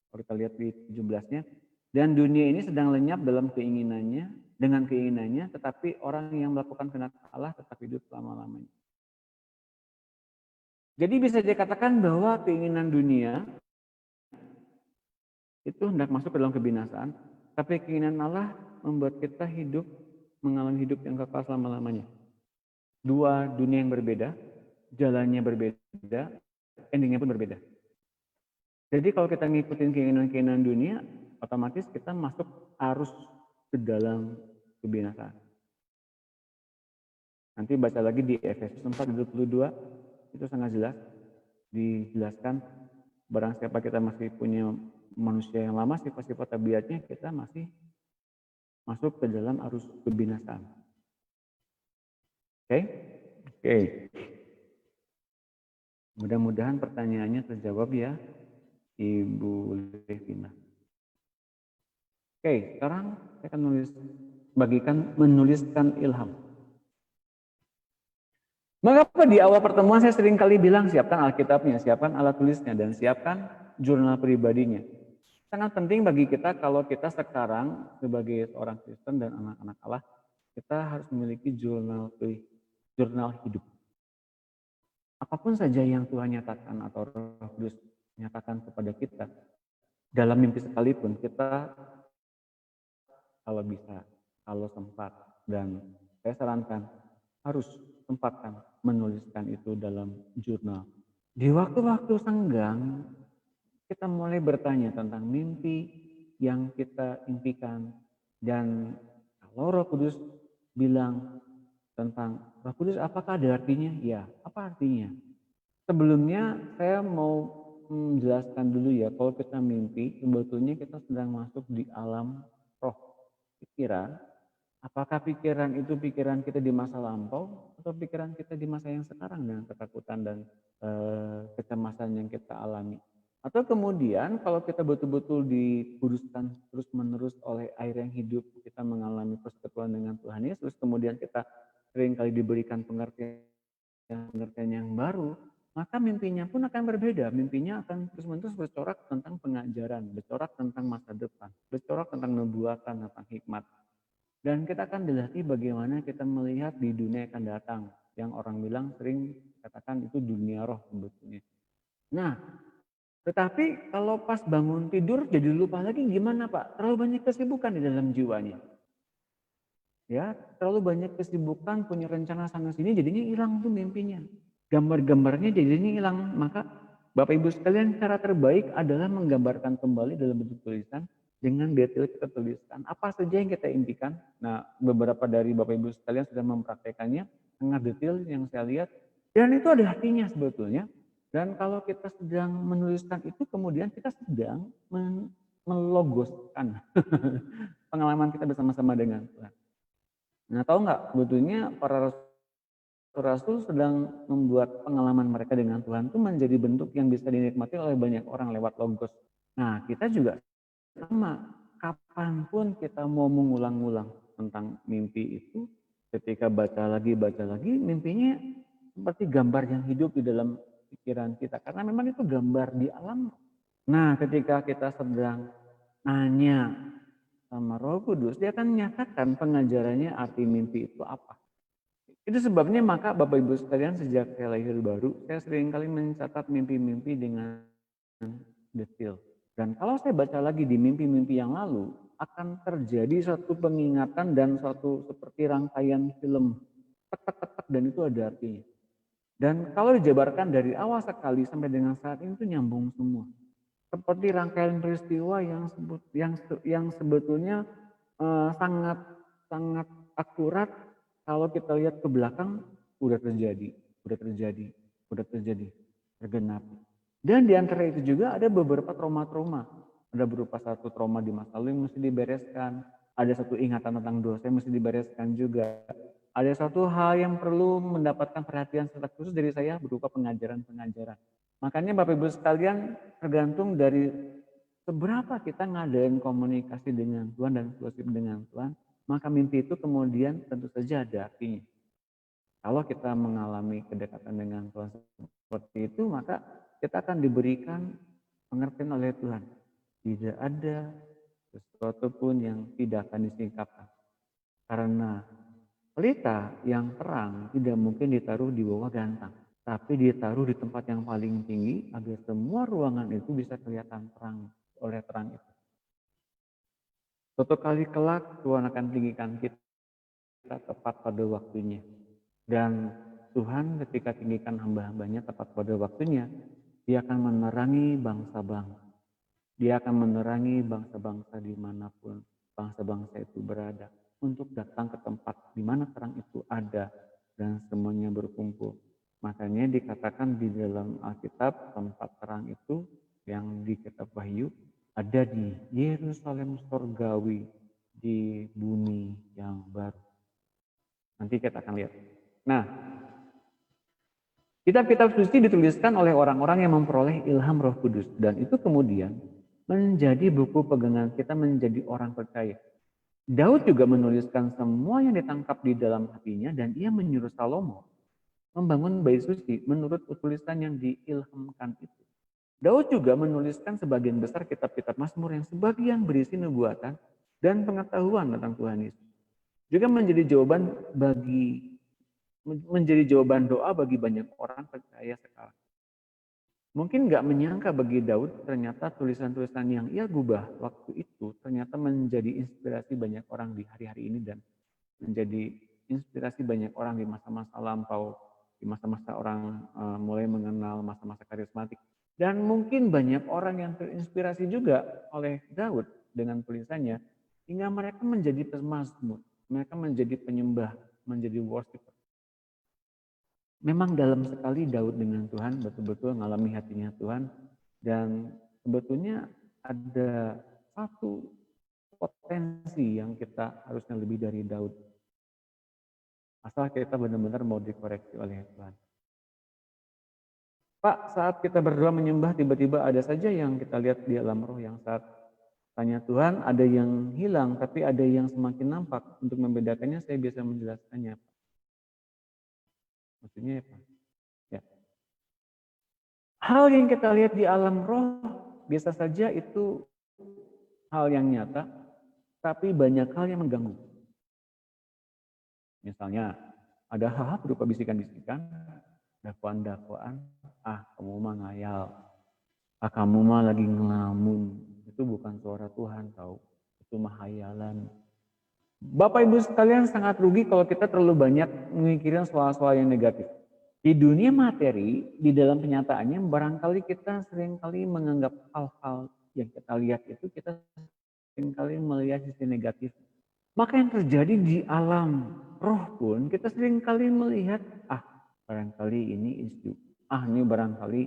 Kalau kita lihat di 17-nya, dan dunia ini sedang lenyap dalam dengan keinginannya, tetapi orang yang melakukan kehendak Allah tetap hidup selama-lamanya. Jadi bisa dikatakan bahwa keinginan dunia itu hendak masuk ke dalam kebinasaan, tapi keinginan Allah membuat kita hidup, mengalami hidup yang kekal selama-lamanya. Dua dunia yang berbeda, jalannya berbeda, endingnya pun berbeda. Jadi kalau kita ngikutin keinginan-keinginan dunia, otomatis kita masuk arus ke dalam kebinasaan. Nanti baca lagi di Efesus 4:22, itu sangat jelas dijelaskan barang siapa kita masih punya manusia yang lama, sifat-sifat tabiatnya kita masih masuk ke dalam arus kebinasaan. Oke? Oke. Mudah-mudahan pertanyaannya terjawab ya, Ibu Levina. Oke, sekarang saya akan menuliskan ilham. Mengapa di awal pertemuan saya sering kali bilang siapkan Alkitabnya, siapkan alat tulisnya, dan siapkan jurnal pribadinya. Sangat penting bagi kita kalau kita sekarang sebagai seorang Kristen dan anak-anak Allah, kita harus memiliki jurnal hidup. Apapun saja yang Tuhan nyatakan atau Roh Kudus nyatakan kepada kita, dalam mimpi sekalipun kita kalau bisa, kalau sempat, dan saya sarankan harus sempatkan menuliskan itu dalam jurnal. Di waktu-waktu senggang, kita mulai bertanya tentang mimpi yang kita impikan. Dan kalau Roh Kudus bilang tentang Roh Kudus, apakah ada artinya? Ya, apa artinya? Sebelumnya saya mau menjelaskan dulu ya, kalau kita mimpi, sebetulnya kita sedang masuk di alam roh, pikiran. Apakah pikiran itu pikiran kita di masa lampau atau pikiran kita di masa yang sekarang dengan ketakutan dan kecemasan yang kita alami? Atau kemudian kalau kita betul-betul dikuduskan terus-menerus oleh air yang hidup, kita mengalami persekutuan dengan Tuhan Yesus, kemudian kita seringkali diberikan pengertian yang baru, maka mimpinya pun akan berbeda. Mimpinya akan terus-menerus bercorak tentang pengajaran, bercorak tentang masa depan, bercorak tentang nubuatan, tentang hikmat. Dan kita akan dilatih bagaimana kita melihat di dunia yang akan datang. Yang orang bilang sering katakan itu dunia roh sebetulnya. Nah, tetapi kalau pas bangun tidur jadi lupa lagi gimana Pak? Terlalu banyak kesibukan di dalam jiwanya. Ya, terlalu banyak kesibukan, punya rencana sana sini, jadinya hilang tuh mimpinya. Gambar-gambarnya jadinya hilang. Maka Bapak Ibu sekalian, cara terbaik adalah menggambarkan kembali dalam bentuk tulisan dengan detail kita tuliskan apa saja yang kita impikan. Nah, beberapa dari Bapak Ibu sekalian sudah mempraktekannya, sangat detail yang saya lihat, dan itu ada artinya sebetulnya. Dan kalau kita sedang menuliskan itu, kemudian kita sedang melogoskan pengalaman kita bersama-sama dengan Tuhan. Nah, tahu nggak sebetulnya para rasul sedang membuat pengalaman mereka dengan Tuhan itu menjadi bentuk yang bisa dinikmati oleh banyak orang lewat logos. Nah, kita juga sama, kapanpun kita mau mengulang-ulang tentang mimpi itu, ketika baca lagi, mimpinya seperti gambar yang hidup di dalam pikiran kita. Karena memang itu gambar di alam. Nah, ketika kita sedang nanya sama Roh Kudus, dia akan menyatakan pengajarannya arti mimpi itu apa. Itu sebabnya maka Bapak Ibu sekalian, sejak saya lahir baru, saya seringkali mencatat mimpi-mimpi dengan detail. Dan kalau saya baca lagi di mimpi-mimpi yang lalu, akan terjadi suatu pengingatan dan suatu seperti rangkaian film. Tek-tek-tek, dan itu ada artinya. Dan kalau dijabarkan dari awal sekali sampai dengan saat ini itu nyambung semua. Seperti rangkaian peristiwa yang sebetulnya sangat sangat akurat. Kalau kita lihat ke belakang, udah terjadi, tergenapi. Dan di antara itu juga ada beberapa trauma-trauma. Ada berupa satu trauma di masa lalu yang mesti dibereskan. Ada satu ingatan tentang dosa yang mesti dibereskan juga. Ada satu hal yang perlu mendapatkan perhatian secara khusus dari saya berupa pengajaran-pengajaran. Makanya Bapak Ibu sekalian, tergantung dari seberapa kita ngadain komunikasi dengan Tuhan dan fellowship dengan Tuhan, maka mimpi itu kemudian tentu saja ada artinya. Kalau kita mengalami kedekatan dengan Tuhan seperti itu, maka kita akan diberikan pengertian oleh Tuhan. Tidak ada sesuatu pun yang tidak akan disingkapkan. Karena pelita yang terang tidak mungkin ditaruh di bawah gantang, tapi ditaruh di tempat yang paling tinggi agar semua ruangan itu bisa kelihatan terang oleh terang itu. Suatu kali kelak Tuhan akan tinggikan kita tepat pada waktunya. Dan Tuhan ketika tinggikan hamba-hambanya tepat pada waktunya, Dia akan menerangi bangsa-bangsa. Dia akan menerangi bangsa-bangsa dimanapun bangsa-bangsa itu berada, untuk datang ke tempat di mana terang itu ada dan semuanya berkumpul. Makanya dikatakan di dalam Alkitab tempat terang itu di bumi yang baru. Nanti kita akan lihat. Nah, kitab-kitab suci dituliskan oleh orang-orang yang memperoleh ilham Roh Kudus dan itu kemudian menjadi buku pegangan kita menjadi orang percaya. Daud juga menuliskan semua yang ditangkap di dalam hatinya dan ia menyuruh Salomo membangun bait suci menurut tulisan yang diilhamkan itu. Daud juga menuliskan sebagian besar kitab-kitab Mazmur yang sebagian berisi nubuatan dan pengetahuan tentang Tuhan Yesus. Juga menjadi jawaban doa bagi banyak orang percaya sekarang. Mungkin nggak menyangka bagi Daud ternyata tulisan-tulisan yang ia gubah waktu itu ternyata menjadi inspirasi banyak orang di hari-hari ini dan menjadi inspirasi banyak orang di masa-masa lampau, di masa-masa orang mulai mengenal masa-masa karismatik. Dan mungkin banyak orang yang terinspirasi juga oleh Daud dengan tulisannya hingga mereka menjadi pemazmur, mereka menjadi penyembah, menjadi worshiper. Memang dalam sekali Daud dengan Tuhan, betul-betul mengalami hatinya Tuhan. Dan sebetulnya ada satu potensi yang kita harusnya lebih dari Daud. Asal kita benar-benar mau dikoreksi oleh Tuhan. Pak, saat kita berdoa menyembah, tiba-tiba ada saja yang kita lihat di alam roh yang saat tanya Tuhan, ada yang hilang, tapi ada yang semakin nampak. Untuk membedakannya, saya bisa menjelaskannya. Maksudnya apa? Ya. Hal yang kita lihat di alam roh biasa saja itu hal yang nyata, tapi banyak hal yang mengganggu. Misalnya, ada hal-hal berupa bisikan-bisikan, dakwaan-dakwaan, kamu mah ngayal, kamu mah lagi ngelamun, itu bukan suara Tuhan tahu, itu mah hayalan. Bapak Ibu sekalian sangat rugi kalau kita terlalu banyak memikirin soal-soal yang negatif. Di dunia materi, di dalam kenyataannya, barangkali kita seringkali menganggap hal-hal yang kita lihat itu kita seringkali melihat sisi negatif. Maka yang terjadi di alam roh pun kita seringkali melihat, barangkali ini isu, ini barangkali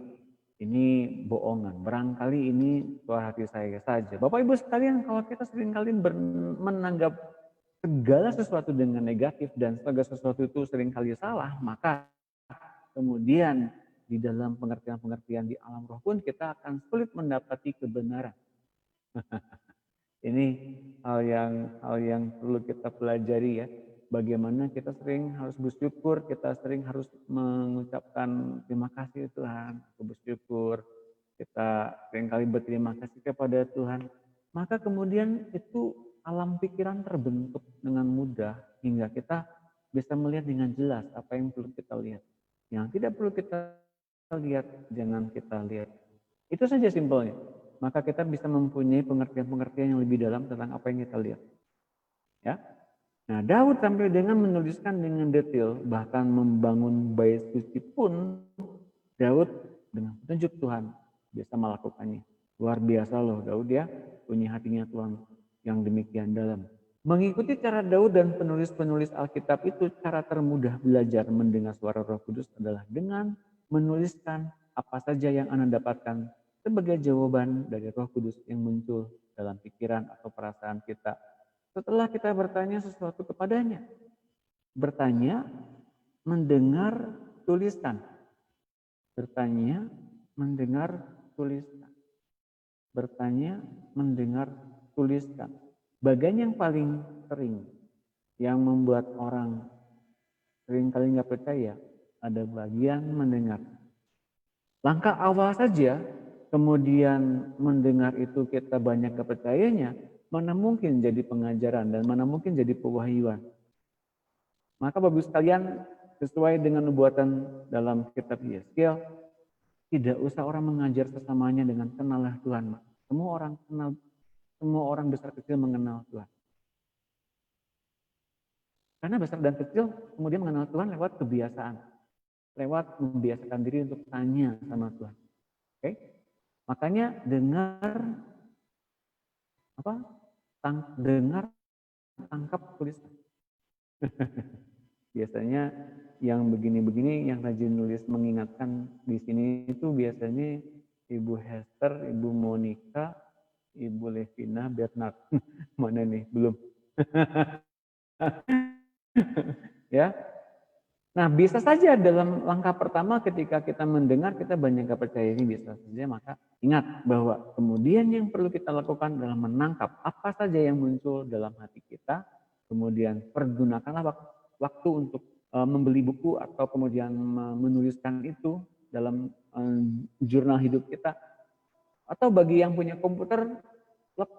ini bohongan, barangkali ini suara hati saya saja. Bapak Ibu sekalian, kalau kita seringkali menanggap segala sesuatu dengan negatif dan segala sesuatu itu seringkali salah, maka kemudian di dalam pengertian-pengertian di alam roh pun kita akan sulit mendapati kebenaran. Ini hal yang perlu kita pelajari ya. Bagaimana kita sering harus bersyukur, kita sering harus mengucapkan terima kasih Tuhan, aku bersyukur, kita seringkali berterima kasih kepada Tuhan. Maka kemudian itu alam pikiran terbentuk dengan mudah hingga kita bisa melihat dengan jelas apa yang perlu kita lihat. Yang tidak perlu kita lihat, jangan kita lihat. Itu saja simpelnya. Maka kita bisa mempunyai pengertian-pengertian yang lebih dalam tentang apa yang kita lihat. Ya. Nah, Daud sampai dengan menuliskan dengan detail, bahkan membangun bait suci pun Daud dengan petunjuk Tuhan bisa melakukannya. Luar biasa loh Daud ya, punya hatinya Tuhan yang demikian dalam. Mengikuti cara Daud dan penulis-penulis Alkitab itu, cara termudah belajar mendengar suara Roh Kudus adalah dengan menuliskan apa saja yang Anda dapatkan sebagai jawaban dari Roh Kudus yang muncul dalam pikiran atau perasaan kita setelah kita bertanya sesuatu kepadanya. Bertanya, mendengar, tuliskan. Bertanya, mendengar, tuliskan. Bertanya, mendengar, tuliskan. Bagian yang paling sering yang membuat orang seringkali nggak percaya ada bagian mendengar. Langkah awal saja, kemudian mendengar itu kita banyak kepercayanya, mana mungkin jadi pengajaran dan mana mungkin jadi pewahyuan. Maka Bapak sekalian, sesuai dengan nubuatan dalam kitab Yeskiel, tidak usah orang mengajar sesamanya dengan kenallah Tuhan. Semua orang besar kecil mengenal Tuhan. Karena besar dan kecil kemudian mengenal Tuhan lewat kebiasaan. Lewat membiasakan diri untuk tanya sama Tuhan. Oke? Makanya dengar, tangkap, tuliskan. Biasanya yang begini-begini, yang rajin nulis mengingatkan di sini itu biasanya Ibu Hester, Ibu Monica, Ibu Levina, Bernard. Mana nih? Belum. Ya. Nah, bisa saja dalam langkah pertama ketika kita mendengar kita banyak gak percaya ini bisa saja, maka ingat bahwa kemudian yang perlu kita lakukan adalah menangkap apa saja yang muncul dalam hati kita, kemudian pergunakanlah waktu untuk membeli buku atau kemudian menuliskan itu dalam jurnal hidup kita. Atau bagi yang punya komputer,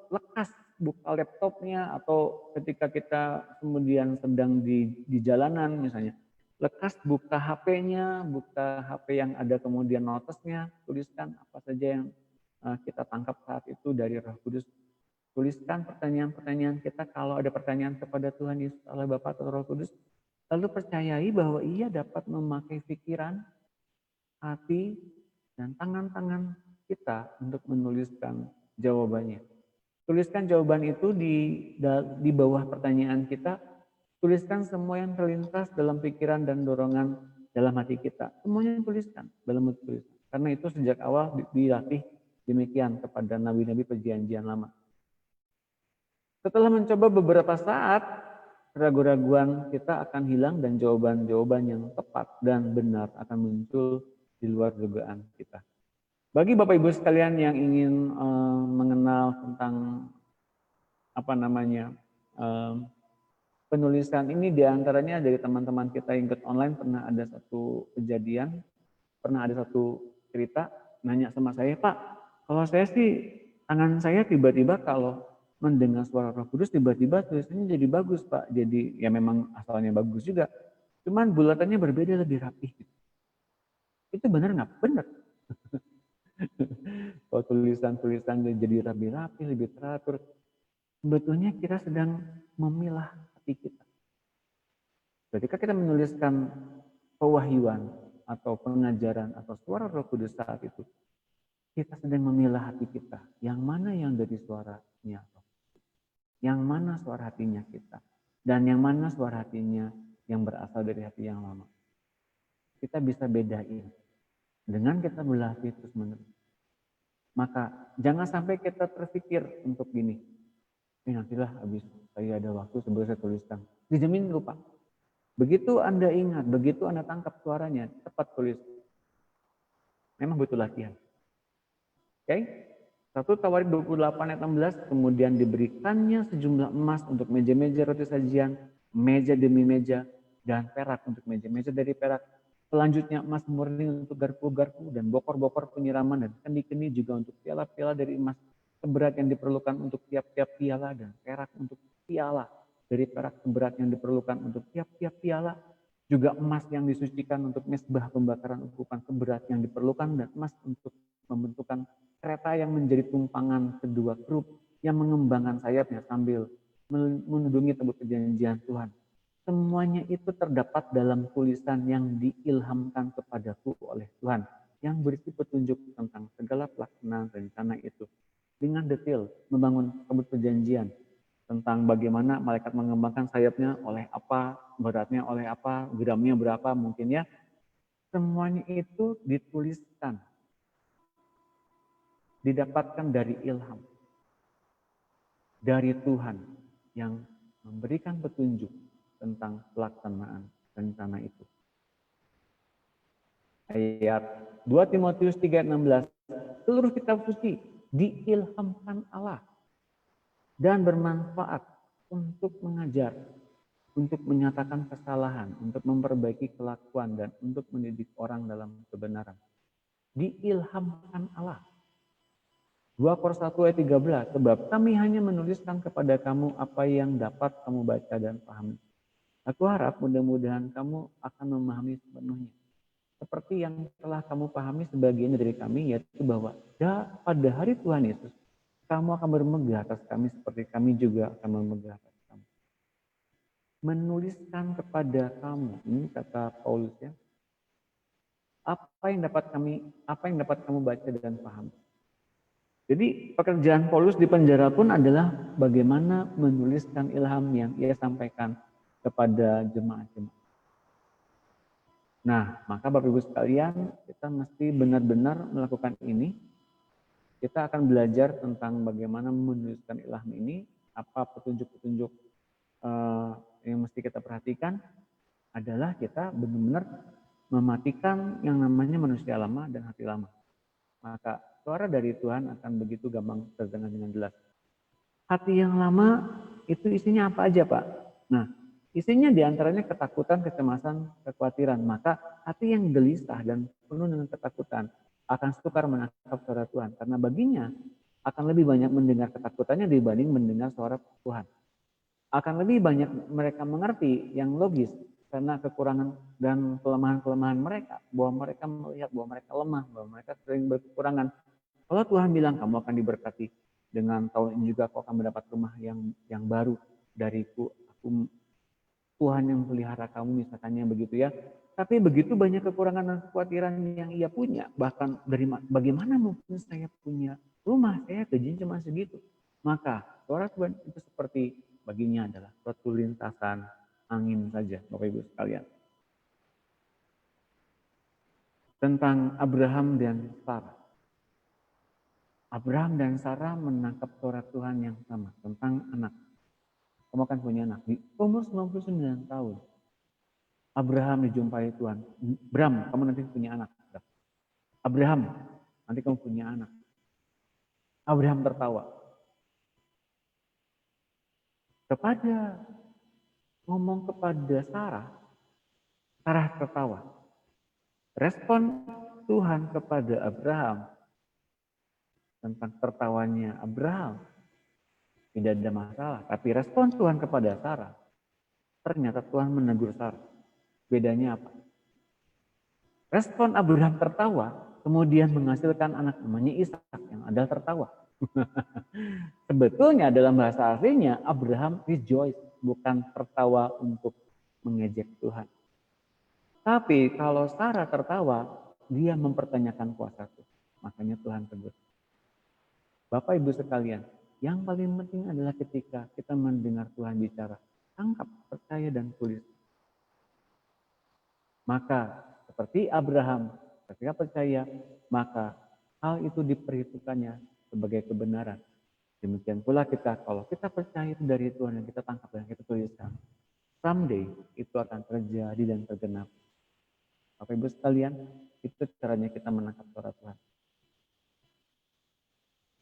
lekas buka laptopnya, atau ketika kita kemudian sedang di jalanan misalnya, lekas buka HP-nya, buka HP yang ada kemudian notesnya, tuliskan apa saja yang kita tangkap saat itu dari Roh Kudus. Tuliskan pertanyaan-pertanyaan kita, kalau ada pertanyaan kepada Tuhan Yesus Allah Bapa atau Roh Kudus, lalu percayai bahwa Ia dapat memakai pikiran, hati, dan tangan-tangan kita untuk menuliskan jawabannya. Tuliskan jawaban itu di bawah pertanyaan kita. Tuliskan semua yang terlintas dalam pikiran dan dorongan dalam hati kita. Semuanya tuliskan dalam bentuk tulisan. Karena itu sejak awal dilatih demikian kepada nabi-nabi perjanjian lama. Setelah mencoba beberapa saat, keraguan-raguan kita akan hilang dan jawaban-jawaban yang tepat dan benar akan muncul di luar dugaan kita. Bagi Bapak Ibu sekalian yang ingin mengenal tentang penulisan ini, diantaranya dari teman-teman kita yang ikut online pernah ada satu kejadian, pernah ada satu cerita nanya sama saya, Pak, kalau saya sih tangan saya tiba-tiba kalau mendengar suara Roh Kudus tiba-tiba tulisannya jadi bagus, Pak. Jadi ya memang asalnya bagus juga, cuman bulatannya berbeda, lebih rapih. Itu benar nggak? Benar. Kalau tulisan-tulisan jadi rapi-rapi, lebih teratur, sebetulnya kita sedang memilah hati kita. Ketika kita menuliskan pewahyuan atau pengajaran atau suara Roh Kudus saat itu, kita sedang memilah hati kita. Yang mana yang dari suaranya, yang mana suara hatinya kita, dan yang mana suara hatinya yang berasal dari hati yang lama. Kita bisa bedain dengan kita berlatih terus menerus. Maka jangan sampai kita terpikir untuk gini, nantilah habis saya ada waktu sebelum saya tuliskan. Dijamin lupa. Begitu Anda ingat, begitu Anda tangkap suaranya, cepat tulis. Memang butuh latihan. Oke? 1 Tawarik 28 ayat 16, kemudian diberikannya sejumlah emas untuk meja-meja roti sajian, meja demi meja, dan perak untuk meja-meja dari perak. Selanjutnya emas murni untuk garpu-garpu dan bokor-bokor penyiraman, dan kendi-kendi juga untuk piala-piala dari emas seberat yang diperlukan untuk tiap-tiap piala, dan perak untuk piala dari perak seberat yang diperlukan untuk tiap-tiap piala. Juga emas yang disucikan untuk mesbah pembakaran ukuran seberat yang diperlukan, dan emas untuk membentukkan kereta yang menjadi tumpangan kedua kerub yang mengembangkan sayapnya sambil menudungi tembok perjanjian Tuhan. Semuanya itu terdapat dalam tulisan yang diilhamkan kepadaku oleh Tuhan, yang berisi petunjuk tentang segala pelaksanaan rencana itu. Dengan detail membangun tembok perjanjian, tentang bagaimana malaikat mengembangkan sayapnya, oleh apa, beratnya oleh apa, gramnya berapa mungkin ya. Semuanya itu dituliskan, didapatkan dari ilham, dari Tuhan yang memberikan petunjuk tentang pelaksanaan rencana itu. Ayat 2 Timotius 3:16, seluruh kitab suci diilhamkan Allah dan bermanfaat untuk mengajar, untuk menyatakan kesalahan, untuk memperbaiki kelakuan, dan untuk mendidik orang dalam kebenaran. Diilhamkan Allah. 2 Korintus 1 ayat 13, sebab kami hanya menuliskan kepada kamu apa yang dapat kamu baca dan pahami. Aku harap mudah-mudahan kamu akan memahami sepenuhnya. Seperti yang telah kamu pahami sebagian dari kami, yaitu bahwa pada hari Tuhan Yesus, kamu akan bermegah atas kami seperti kami juga akan bermegah atas kamu. Menuliskan kepada kamu, ini kata Paulus ya, apa yang dapat kamu baca dan pahami. Jadi pekerjaan Paulus di penjara pun adalah bagaimana menuliskan ilham yang ia sampaikan kepada jemaat-jemaat. Nah, maka Bapak Ibu sekalian, kita mesti benar-benar melakukan ini. Kita akan belajar tentang bagaimana menuliskan ilham ini, apa petunjuk-petunjuk mesti kita perhatikan adalah kita benar-benar mematikan yang namanya manusia lama dan hati lama. Maka suara dari Tuhan akan begitu gampang terdengar dengan jelas. Hati yang lama itu isinya apa aja, Pak? Nah, isinya diantaranya ketakutan, kecemasan, kekhawatiran. Maka hati yang gelisah dan penuh dengan ketakutan akan sukar menangkap suara Tuhan. Karena baginya akan lebih banyak mendengar ketakutannya dibanding mendengar suara Tuhan. Akan lebih banyak mereka mengerti yang logis karena kekurangan dan kelemahan-kelemahan mereka. Bahwa mereka melihat bahwa mereka lemah, bahwa mereka sering berkekurangan. Kalau Tuhan bilang kamu akan diberkati dengan tahun ini juga kau akan mendapat rumah yang baru dariku, aku Tuhan yang pelihara kamu, misalkannya begitu ya. Tapi begitu banyak kekurangan dan kekhawatiran yang ia punya, bahkan dari bagaimana mungkin saya punya rumah, saya gajinya cuma segitu. Maka suara Tuhan itu seperti baginya adalah suatu lintasan angin saja, Bapak Ibu sekalian. Tentang Abraham dan Sarah. Abraham dan Sarah menangkap suara Tuhan yang sama tentang anak. Kamu akan punya anak. Di umur 99 tahun, Abraham dijumpai Tuhan. Bram, kamu nanti punya anak. Abraham, nanti kamu punya anak. Abraham tertawa. Ngomong kepada Sarah, Sarah tertawa. Respon Tuhan kepada Abraham tentang tertawanya Abraham tidak ada masalah. Tapi respon Tuhan kepada Sarah, ternyata Tuhan menegur Sarah. Bedanya apa? Respon Abraham tertawa, kemudian menghasilkan anak namanya Ishak yang adalah tertawa. Sebetulnya dalam bahasa aslinya Abraham rejoice, bukan tertawa untuk mengejek Tuhan. Tapi kalau Sarah tertawa, dia mempertanyakan kuasa Tuhan. Makanya Tuhan tegur. Bapak Ibu sekalian, yang paling penting adalah ketika kita mendengar Tuhan bicara, tangkap, percaya, dan tulis. Maka seperti Abraham, ketika percaya, maka hal itu diperhitungkannya sebagai kebenaran. Demikian pula kita, kalau kita percaya itu dari Tuhan yang kita tangkap dan kita tuliskan, someday itu akan terjadi dan tergenap. Bapak Ibu sekalian, itu caranya kita menangkap suara Tuhan.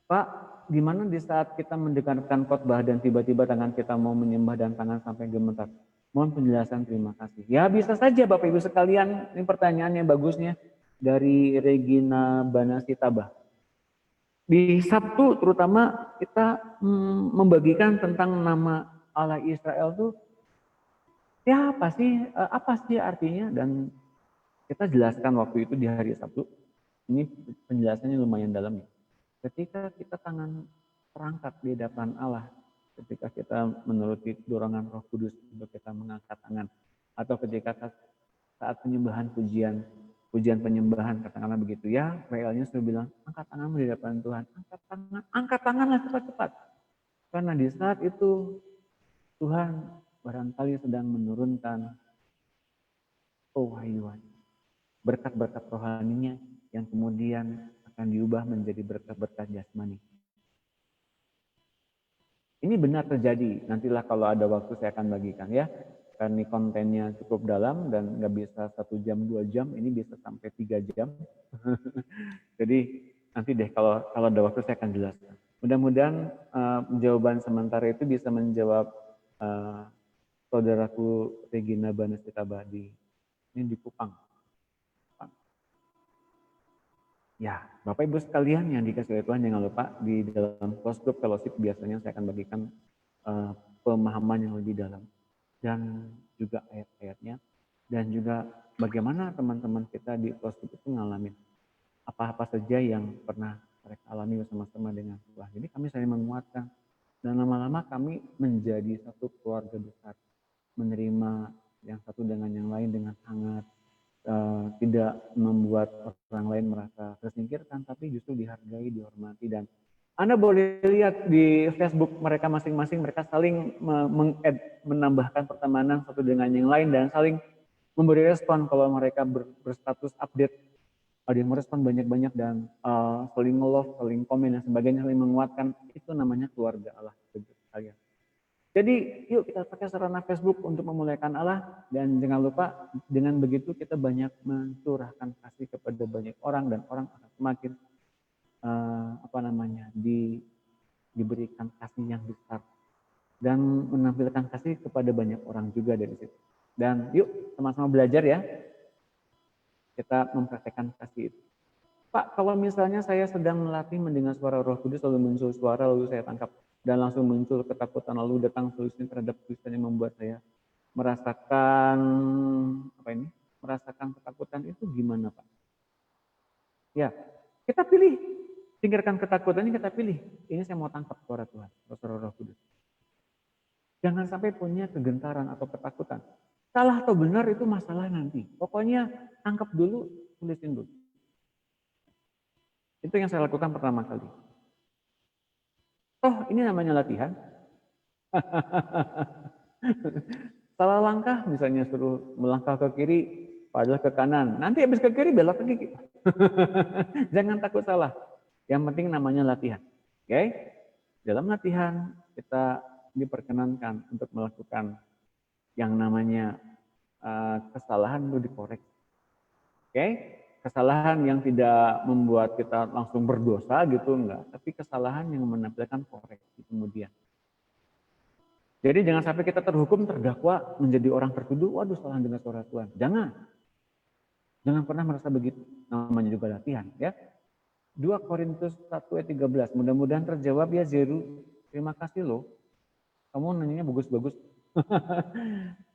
Pak, gimana di saat kita mendengarkan khotbah dan tiba-tiba tangan kita mau menyembah dan tangan sampai gemetar? Mohon penjelasan, terima kasih. Ya bisa saja Bapak Ibu sekalian, ini pertanyaan yang bagusnya dari Regina Banasitabah. Di Sabtu terutama kita membagikan tentang nama Allah Israel itu siapa sih, apa sih artinya, dan kita jelaskan waktu itu di hari Sabtu. Ini penjelasannya lumayan dalam ya. Ketika kita tangan terangkat di hadapan Allah, ketika kita menuruti dorongan Roh Kudus untuk kita mengangkat tangan, atau ketika saat penyembahan pujian penyembahan, katakanlah begitu ya, WL-nya sudah bilang, angkat tanganmu di hadapan Tuhan, angkat tanganlah cepat-cepat. Karena di saat itu Tuhan barangkali sedang menurunkan kewahyuan, berkat-berkat rohaninya yang kemudian akan diubah menjadi berkat-berkat jasmani. Ini benar terjadi. Nantilah kalau ada waktu saya akan bagikan ya. Karena kontennya cukup dalam dan nggak bisa 1 jam 2 jam, ini bisa sampai 3 jam. Jadi nanti deh kalau ada waktu saya akan jelaskan. Mudah-mudahan jawaban sementara itu bisa menjawab saudaraku Regina Banasitabah ini di Kupang. Ya, Bapak Ibu sekalian yang dikasih oleh Tuhan, jangan lupa di dalam close group fellowship biasanya saya akan bagikan pemahaman yang lebih dalam dan juga ayat-ayatnya, dan juga bagaimana teman-teman kita di close group itu ngalamin apa-apa saja yang pernah mereka alami bersama-sama dengan Tuhan. Jadi kami saling menguatkan dan lama-lama kami menjadi satu keluarga besar, menerima yang satu dengan yang lain dengan hangat. Tidak membuat orang lain merasa tersingkirkan, tapi justru dihargai, dihormati. Dan Anda boleh lihat di Facebook mereka masing-masing, mereka saling menambahkan pertemanan satu dengan yang lain dan saling memberi respon kalau mereka berstatus update. Ada yang merespon banyak-banyak dan saling nge-love, saling komen dan sebagainya, saling menguatkan. Itu namanya keluarga Allah. Kalian. Jadi yuk kita pakai sarana Facebook untuk memuliakan Allah, dan jangan lupa dengan begitu kita banyak mencurahkan kasih kepada banyak orang, dan orang akan semakin diberikan kasih yang besar dan menampilkan kasih kepada banyak orang juga dari situ. Dan yuk sama-sama belajar ya, kita mempraktekkan kasih itu. Pak, kalau misalnya saya sedang melatih mendengar suara Roh Kudus, lalu muncul suara, lalu saya tangkap, dan langsung muncul ketakutan, lalu datang solusi terhadap tulisan yang membuat saya merasakan merasakan ketakutan, itu gimana Pak? Ya, kita pilih, singkirkan ketakutannya, kita pilih. Ini saya mau tangkap suara Tuhan, suara Roh Kudus. Jangan sampai punya kegentaran atau ketakutan. Salah atau benar itu masalah nanti. Pokoknya tangkap dulu, tulisin dulu. Itu yang saya lakukan pertama kali. Oh, ini namanya latihan. Salah langkah, misalnya suruh melangkah ke kiri, padahal ke kanan. Nanti habis ke kiri belok lagi. Jangan takut salah. Yang penting namanya latihan. Oke? Dalam latihan kita diperkenankan untuk melakukan yang namanya kesalahan itu dikoreksi. Oke? Kesalahan yang tidak membuat kita langsung berdosa gitu, enggak. Tapi kesalahan yang menampilkan koreksi kemudian. Jadi jangan sampai kita terhukum, terdakwa, menjadi orang tertuduh, waduh salah dengar suara Tuhan. Jangan. Jangan pernah merasa begitu. Namanya juga latihan. Ya. 2 Korintus 1 ayat 13. Mudah-mudahan terjawab ya Zeru. Terima kasih loh. Kamu nanyanya bagus-bagus.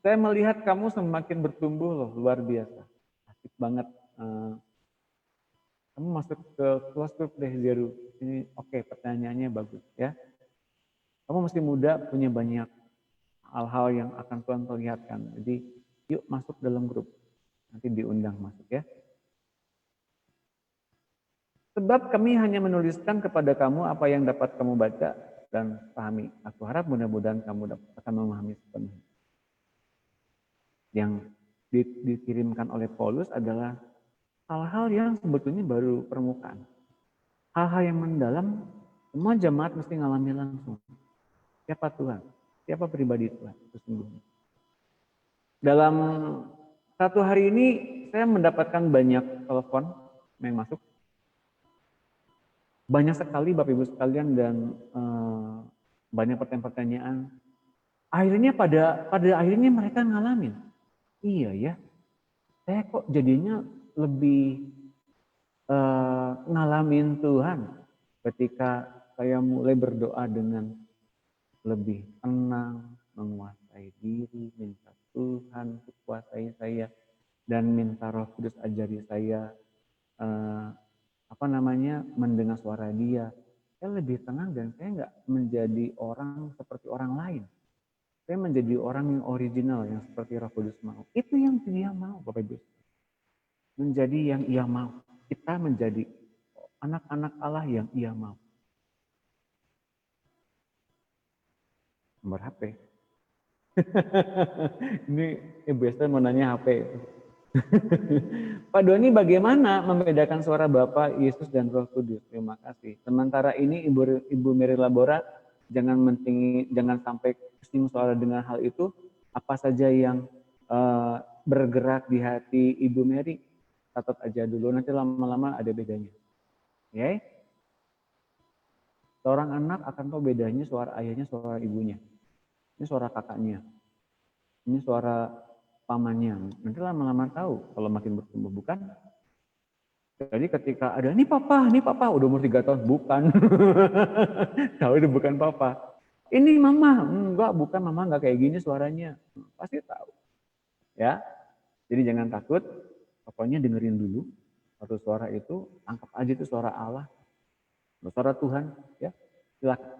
Saya melihat kamu semakin bertumbuh loh, luar biasa. Asik banget. Kamu masuk ke close group deh Zeru. Ini oke, pertanyaannya bagus ya. Kamu masih muda, punya banyak hal-hal yang akan Tuhan perlihatkan. Jadi yuk masuk dalam grup. Nanti diundang masuk ya. Sebab kami hanya menuliskan kepada kamu apa yang dapat kamu baca dan pahami. Aku harap mudah-mudahan kamu akan memahami sepenuhnya. Yang dikirimkan oleh Paulus adalah hal-hal yang sebetulnya baru permukaan. Hal-hal yang mendalam, semua jemaat mesti ngalami langsung. Siapa Tuhan? Siapa pribadi Tuhan? Sesungguhnya. Dalam 1 hari ini saya mendapatkan banyak telepon yang masuk. Banyak sekali Bapak Ibu sekalian, dan banyak pertanyaan-pertanyaan. Akhirnya pada akhirnya mereka ngalamin. Iya ya, saya kok jadinya lebih ngalamin Tuhan ketika saya mulai berdoa dengan lebih tenang, menguasai diri, minta Tuhan untuk kuasai saya, dan minta Roh Kudus ajari saya mendengar suara Dia. Saya lebih tenang, dan saya nggak menjadi orang seperti orang lain. Saya menjadi orang yang original, yang seperti Roh Kudus mau. Itu yang Dia mau, Bapak Ibu. Menjadi yang Ia mau. Kita menjadi anak-anak Allah yang Ia mau. Nomor HP. Ini Ibu Esther mau nanya HP. Pak Doni, bagaimana membedakan suara Bapa, Yesus, dan Roh Kudus? Terima kasih. Sementara ini Ibu Mary Labora, jangan sampai pusing soal dengan hal itu. Apa saja yang bergerak di hati Ibu Mary, catat aja dulu. Nanti lama-lama ada bedanya. Ya? Seorang anak akan tahu bedanya suara ayahnya, suara ibunya. Ini suara kakaknya. Ini suara pamannya. Nanti lama-lama tahu kalau makin bertumbuh, bukan? Jadi ketika ada, nih papa, udah umur 3 tahun, bukan. Tahu itu bukan papa. Ini mama, enggak, bukan, mama enggak kayak gini suaranya. Pasti tahu. Ya. Jadi jangan takut, pokoknya dengerin dulu. Satu suara itu, anggap aja itu suara Allah. Suara Tuhan, ya. Silakan.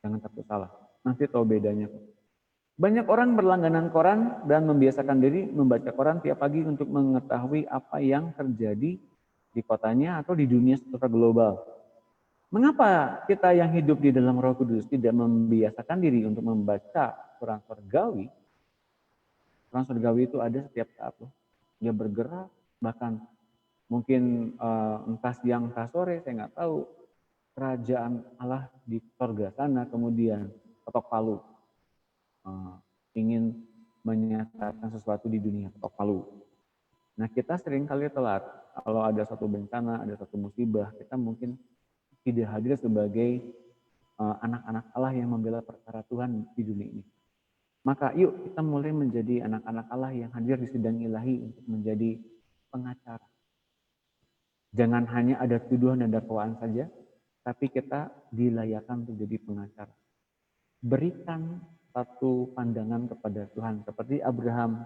Jangan takut salah. Nanti tahu bedanya. Banyak orang berlangganan koran dan membiasakan diri membaca koran tiap pagi untuk mengetahui apa yang terjadi di kotanya atau di dunia secara global. Mengapa kita yang hidup di dalam Roh Kudus tidak membiasakan diri untuk membaca Quran surgawi? Quran surgawi itu ada setiap saat loh. Dia bergerak, bahkan mungkin entah siang entah sore, saya nggak tahu. Kerajaan Allah di surga sana, kemudian ketok palu, ingin menyatakan sesuatu di dunia, ketok palu. Nah, kita sering kali telat. Kalau ada satu bencana, ada satu musibah, kita mungkin tidak hadir sebagai anak-anak Allah yang membela perkara Tuhan di dunia ini. Maka yuk kita mulai menjadi anak-anak Allah yang hadir di sidang ilahi untuk menjadi pengacara. Jangan hanya ada tuduhan dan dakwaan saja, tapi kita dilayakan untuk jadi pengacara. Berikan satu pandangan kepada Tuhan, seperti Abraham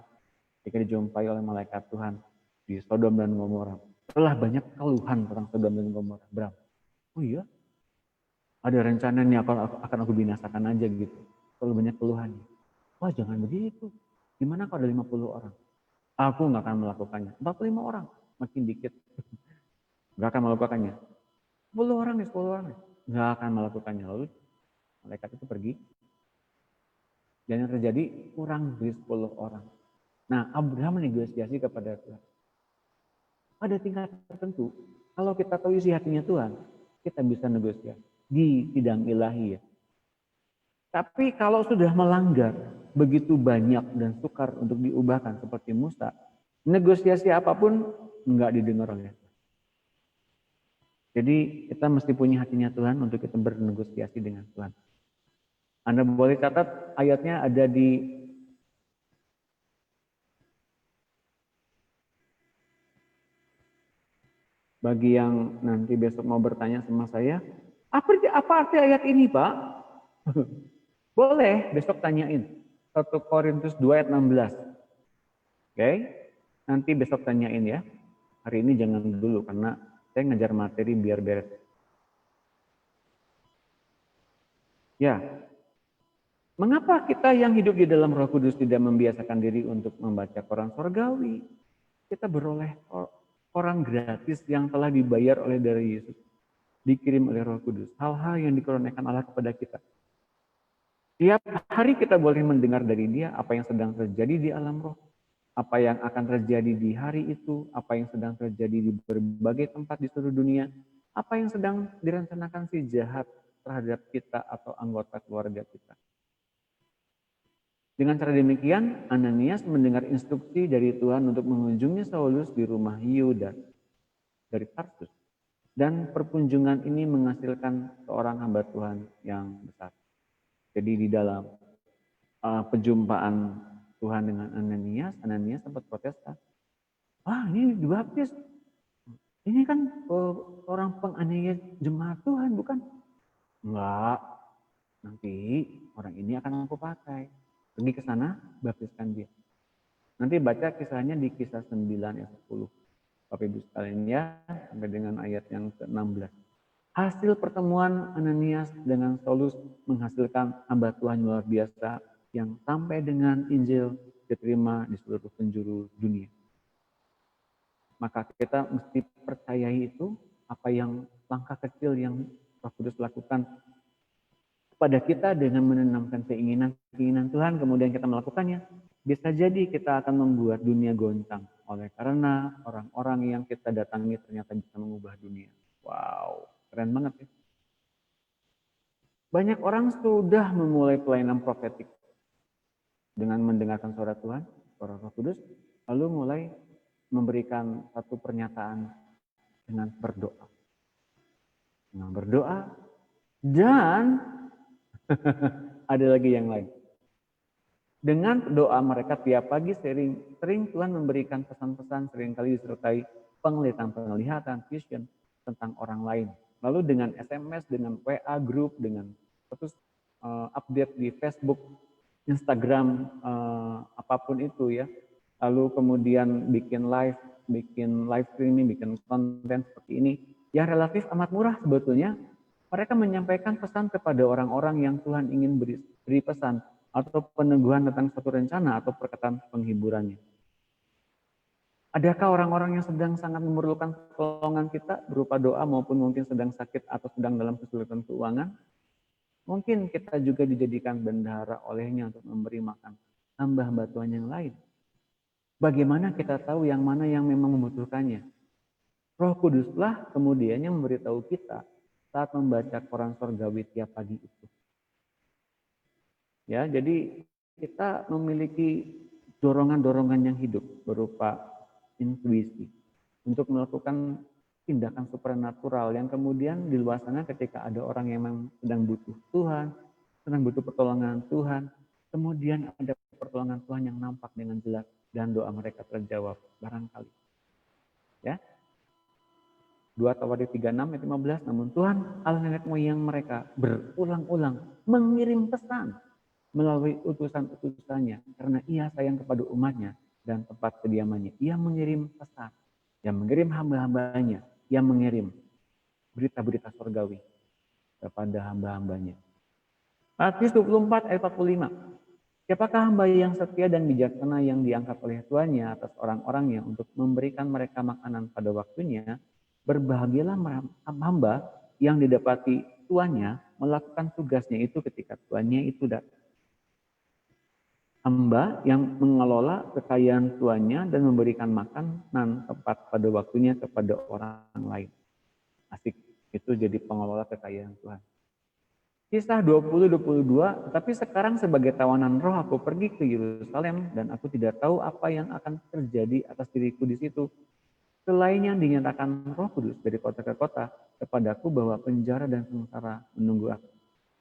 ketika dijumpai oleh malaikat Tuhan di Sodom dan Gomora. Telah banyak keluhan tentang Sodom dan Gomora. Abraham, oh iya, ada rencana nih akan aku binasakan aja gitu. Terlalu banyak keluhan. Wah, jangan begitu. Gimana kalau ada 50 orang? Aku nggak akan melakukannya. 45 orang, makin dikit. Nggak akan melakukannya. 10 orang nih, 10 orang nih. Nggak akan melakukannya. Lalu malaikat itu pergi. Dan yang terjadi kurang dari 10 orang. Nah, Abraham negosiasi kepada Tuhan. Pada tingkat tertentu, kalau kita tahu isi hatinya Tuhan, kita bisa negosiasi di sidang ilahi ya. Tapi kalau sudah melanggar begitu banyak dan sukar untuk diubahkan seperti Musa, negosiasi apapun enggak didengar oleh Tuhan. Jadi kita mesti punya hatinya Tuhan untuk kita bernegosiasi dengan Tuhan. Anda boleh catat ayatnya ada di bagi yang nanti besok mau bertanya sama saya, apa arti ayat ini, Pak? Boleh, besok tanyain. 1 Korintus 2 ayat 16. Oke, nanti besok tanyain ya. Hari ini jangan dulu karena saya ngejar materi biar beres. Ya, mengapa kita yang hidup di dalam Roh Kudus tidak membiasakan diri untuk membaca Quran surgawi? Kita beroleh orang gratis yang telah dibayar oleh dari Yesus. Dikirim oleh Roh Kudus. Hal-hal yang dikurniakan Allah kepada kita. Tiap hari kita boleh mendengar dari Dia apa yang sedang terjadi di alam roh. Apa yang akan terjadi di hari itu. Apa yang sedang terjadi di berbagai tempat di seluruh dunia. Apa yang sedang direncanakan si jahat terhadap kita atau anggota keluarga kita. Dengan cara demikian, Ananias mendengar instruksi dari Tuhan untuk mengunjungi Saulus di rumah Yuda dari Tarsus. Dan perkunjungan ini menghasilkan seorang hamba Tuhan yang besar. Jadi di dalam perjumpaan Tuhan dengan Ananias sempat protes. Wah, ini dibaptis. Ini kan orang penganiaya jemaat Tuhan, bukan? Enggak. Nanti orang ini akan aku pakai. Pergi ke sana, baptiskan dia. Nanti baca kisahnya di kisah 9 ayat 10. Bapak Ibu sekalian ya, sampai dengan ayat yang ke-16. Hasil pertemuan Ananias dengan Saulus menghasilkan hamba Tuhan luar biasa yang sampai dengan Injil diterima di seluruh penjuru dunia. Maka kita mesti percayai itu, apa yang langkah kecil yang Roh Kudus lakukan pada kita dengan menanamkan keinginan Tuhan, kemudian kita melakukannya, bisa jadi kita akan membuat dunia goncang. Oleh karena orang-orang yang kita datangi ternyata bisa mengubah dunia. Wow, keren banget ya. Banyak orang sudah memulai pelayanan profetik dengan mendengarkan suara Tuhan, suara Roh Kudus, lalu mulai memberikan satu pernyataan dengan berdoa. Dengan berdoa dan ada lagi yang lain. Dengan doa mereka tiap pagi sering Tuhan memberikan pesan-pesan seringkali disertai penglihatan, vision tentang orang lain. Lalu dengan SMS, dengan WA group, dengan terus update di Facebook, Instagram, apapun itu ya. Lalu kemudian bikin live streaming, bikin konten seperti ini yang relatif amat murah sebetulnya. Mereka menyampaikan pesan kepada orang-orang yang Tuhan ingin beri pesan atau peneguhan tentang suatu rencana atau perkataan penghiburannya. Adakah orang-orang yang sedang sangat memerlukan pertolongan kita berupa doa maupun mungkin sedang sakit atau sedang dalam kesulitan keuangan? Mungkin kita juga dijadikan bendahara olehnya untuk memberi makan hamba-hamba Tuhan yang lain. Bagaimana kita tahu yang mana yang memang membutuhkannya? Roh Kuduslah kemudian yang memberitahu kita saat membaca Quran surgawi tiap pagi itu. Ya, jadi kita memiliki dorongan-dorongan yang hidup berupa intuisi untuk melakukan tindakan supranatural yang kemudian di luar sana ketika ada orang yang memang sedang butuh Tuhan, sedang butuh pertolongan Tuhan, kemudian ada pertolongan Tuhan yang nampak dengan jelas dan doa mereka terjawab barangkali. Ya, 2 Tawarikh 36 ayat 15, namun Tuhan Allah nenek moyang mereka berulang-ulang mengirim pesan melalui utusan-utusannya karena ia sayang kepada umatnya dan tempat kediamannya. Ia mengirim pesan, yang mengirim hamba-hambanya, yang mengirim berita-berita surgawi kepada hamba-hambanya. Matius 24 ayat 45. Siapakah hamba yang setia dan bijaksana yang diangkat oleh tuannya atas orang-orangnya untuk memberikan mereka makanan pada waktunya? Berbahagialah hamba yang didapati tuannya melakukan tugasnya itu ketika tuannya itu datang. Hamba yang mengelola kekayaan tuannya dan memberikan makanan tepat pada waktunya kepada orang lain. Asik, itu jadi pengelola kekayaan Tuhan. Kisah 20-22, tetapi sekarang sebagai tawanan roh aku pergi ke Yerusalem dan aku tidak tahu apa yang akan terjadi atas diriku di situ. Selain yang dinyatakan Roh Kudus dari kota ke kota kepadaku bahwa penjara dan sengsara menunggu aku.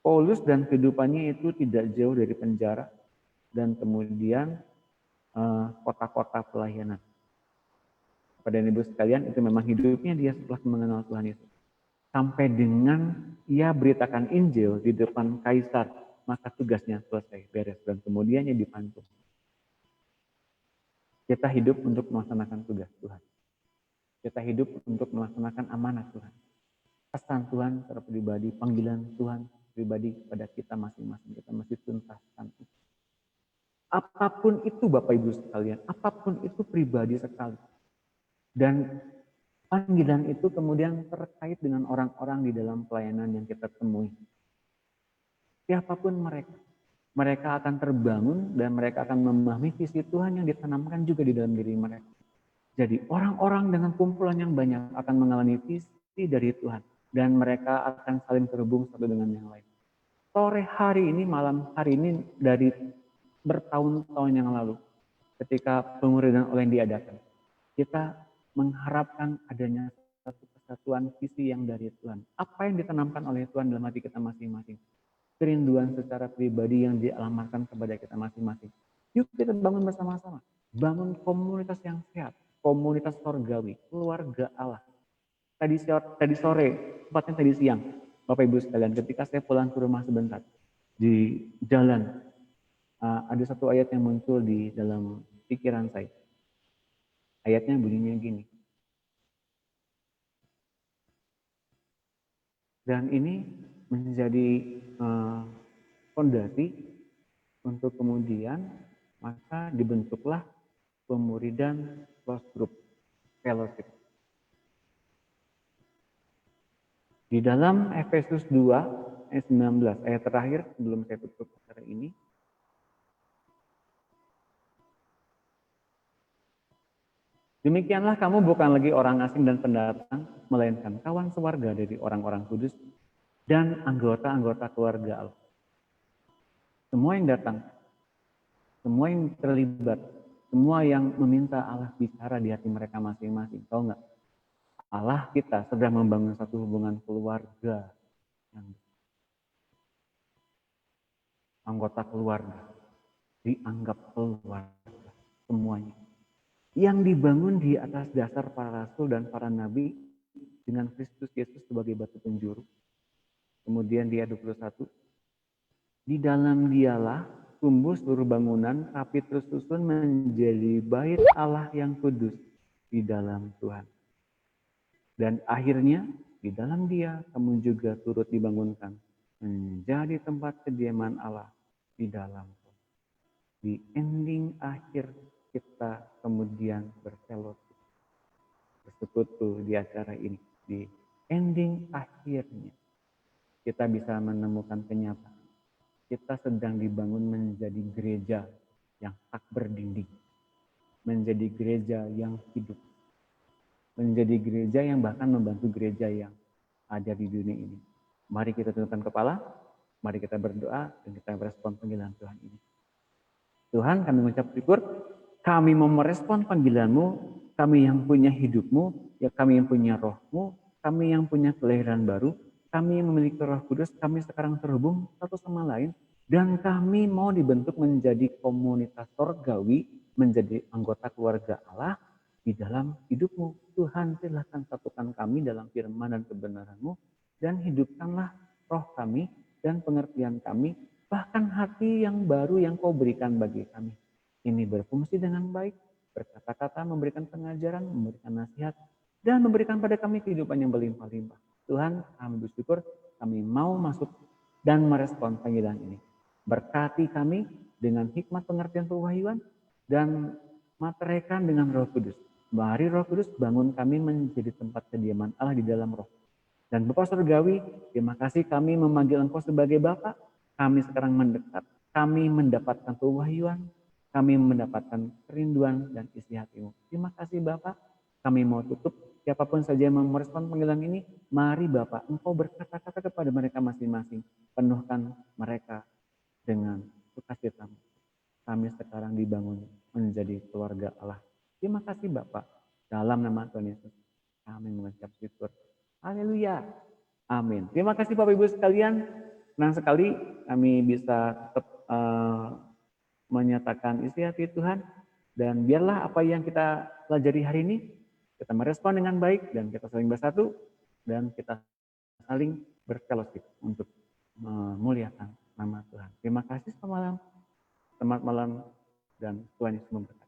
Paulus dan kehidupannya itu tidak jauh dari penjara dan kemudian kota-kota pelayanan. Pada ibu sekalian, itu memang hidupnya dia setelah mengenal Tuhan Yesus. Sampai dengan ia beritakan Injil di depan kaisar, maka tugasnya selesai, beres, dan kemudian ia dipanggil. Kita hidup untuk melaksanakan tugas Tuhan. Kita hidup untuk melaksanakan amanat Tuhan. Pesan Tuhan secara pribadi, panggilan Tuhan pribadi kepada kita masing-masing. Kita mesti tuntaskan itu. Apapun itu Bapak Ibu sekalian, apapun itu pribadi sekali. Dan panggilan itu kemudian terkait dengan orang-orang di dalam pelayanan yang kita temui. Siapapun mereka, mereka akan terbangun dan mereka akan memahami visi Tuhan yang ditanamkan juga di dalam diri mereka. Jadi orang-orang dengan kumpulan yang banyak akan mengalami visi dari Tuhan dan mereka akan saling terhubung satu dengan yang lain. Sore hari ini, malam hari ini dari bertahun-tahun yang lalu ketika penguridan online diadakan, kita mengharapkan adanya satu kesatuan visi yang dari Tuhan. Apa yang ditanamkan oleh Tuhan dalam hati kita masing-masing. Kerinduan secara pribadi yang dialamatkan kepada kita masing-masing. Yuk kita bangun bersama-sama. Bangun komunitas yang sehat. Komunitas sorgawi. Keluarga Allah. Tadi sore, tepatnya tadi siang. Bapak Ibu sekalian, ketika saya pulang ke rumah sebentar. Di jalan, ada satu ayat yang muncul di dalam pikiran saya. Ayatnya bunyinya gini. Dan ini menjadi fondasi untuk kemudian maka dibentuklah pemuridan close group fellowship. Di dalam Efesus 2 ayat 19, ayat terakhir sebelum saya tutup acara ini, demikianlah kamu bukan lagi orang asing dan pendatang, melainkan kawan sewarga dari orang-orang kudus dan anggota-anggota keluarga Allah. Semua yang datang, semua yang terlibat, semua yang meminta Allah bicara di hati mereka masing-masing. Tahu nggak? Allah kita sedang membangun satu hubungan keluarga yang anggota keluarga dianggap keluarga semuanya. Yang dibangun di atas dasar para rasul dan para nabi dengan Kristus Yesus sebagai batu penjuru. Kemudian di ayat 21, di dalam dialah tumbuh seluruh bangunan rapi tersusun menjadi bait Allah yang kudus di dalam Tuhan. Dan akhirnya di dalam dia kamu juga turut dibangunkan menjadi tempat kediaman Allah di dalam Tuhan. Di ending akhir kita kemudian berfellowship, bersekutu di acara ini. Di ending akhirnya kita bisa menemukan kenyataan. Kita sedang dibangun menjadi gereja yang tak berdinding. Menjadi gereja yang hidup. Menjadi gereja yang bahkan membantu gereja yang ada di dunia ini. Mari kita tundukkan kepala. Mari kita berdoa dan kita merespon panggilan Tuhan ini. Tuhan, kami mengucap syukur, kami mau merespon panggilan-Mu, kami yang punya hidup-Mu, ya kami yang punya roh-Mu, kami yang punya kelahiran baru, kami yang memiliki Roh Kudus, kami sekarang terhubung satu sama lain, dan kami mau dibentuk menjadi komunitas sorgawi, menjadi anggota keluarga Allah di dalam hidup-Mu. Tuhan, silahkan satukan kami dalam firman dan kebenaran-Mu, dan hidupkanlah roh kami dan pengertian kami, bahkan hati yang baru yang Kau berikan bagi kami. Ini berfungsi dengan baik, berkata-kata, memberikan pengajaran, memberikan nasihat, dan memberikan pada kami kehidupan yang berlimpah-limpah. Tuhan, kami bersyukur, kami mau masuk dan merespon panggilan ini. Berkati kami dengan hikmat pengertian pewahyuan dan materaikan dengan Roh Kudus. Mari Roh Kudus bangun kami menjadi tempat kediaman Allah di dalam roh. Dan Bapa Surgawi, terima kasih kami memanggil Engkau sebagai Bapa. Kami sekarang mendekat, kami mendapatkan pewahyuan, kami mendapatkan kerinduan dan isi hati-Mu. Terima kasih Bapa. Kami mau tutup, siapapun saja yang merespon panggilan ini, mari Bapak, Engkau berkata-kata kepada mereka masing-masing. Penuhkan mereka dengan sukacita-Mu. Kami sekarang dibangun menjadi keluarga Allah. Terima kasih Bapak. Dalam nama Tuhan Yesus, kami mengucap syukur. Haleluya. Amin. Terima kasih Bapak Ibu sekalian. Senang sekali kami bisa tetap menyatakan isi hati Tuhan. Dan biarlah apa yang kita pelajari hari ini, kita merespon dengan baik dan kita saling bersatu dan kita saling berfellowship untuk memuliakan nama Tuhan. Terima kasih selamat malam dan Tuhan Yesus memberkati.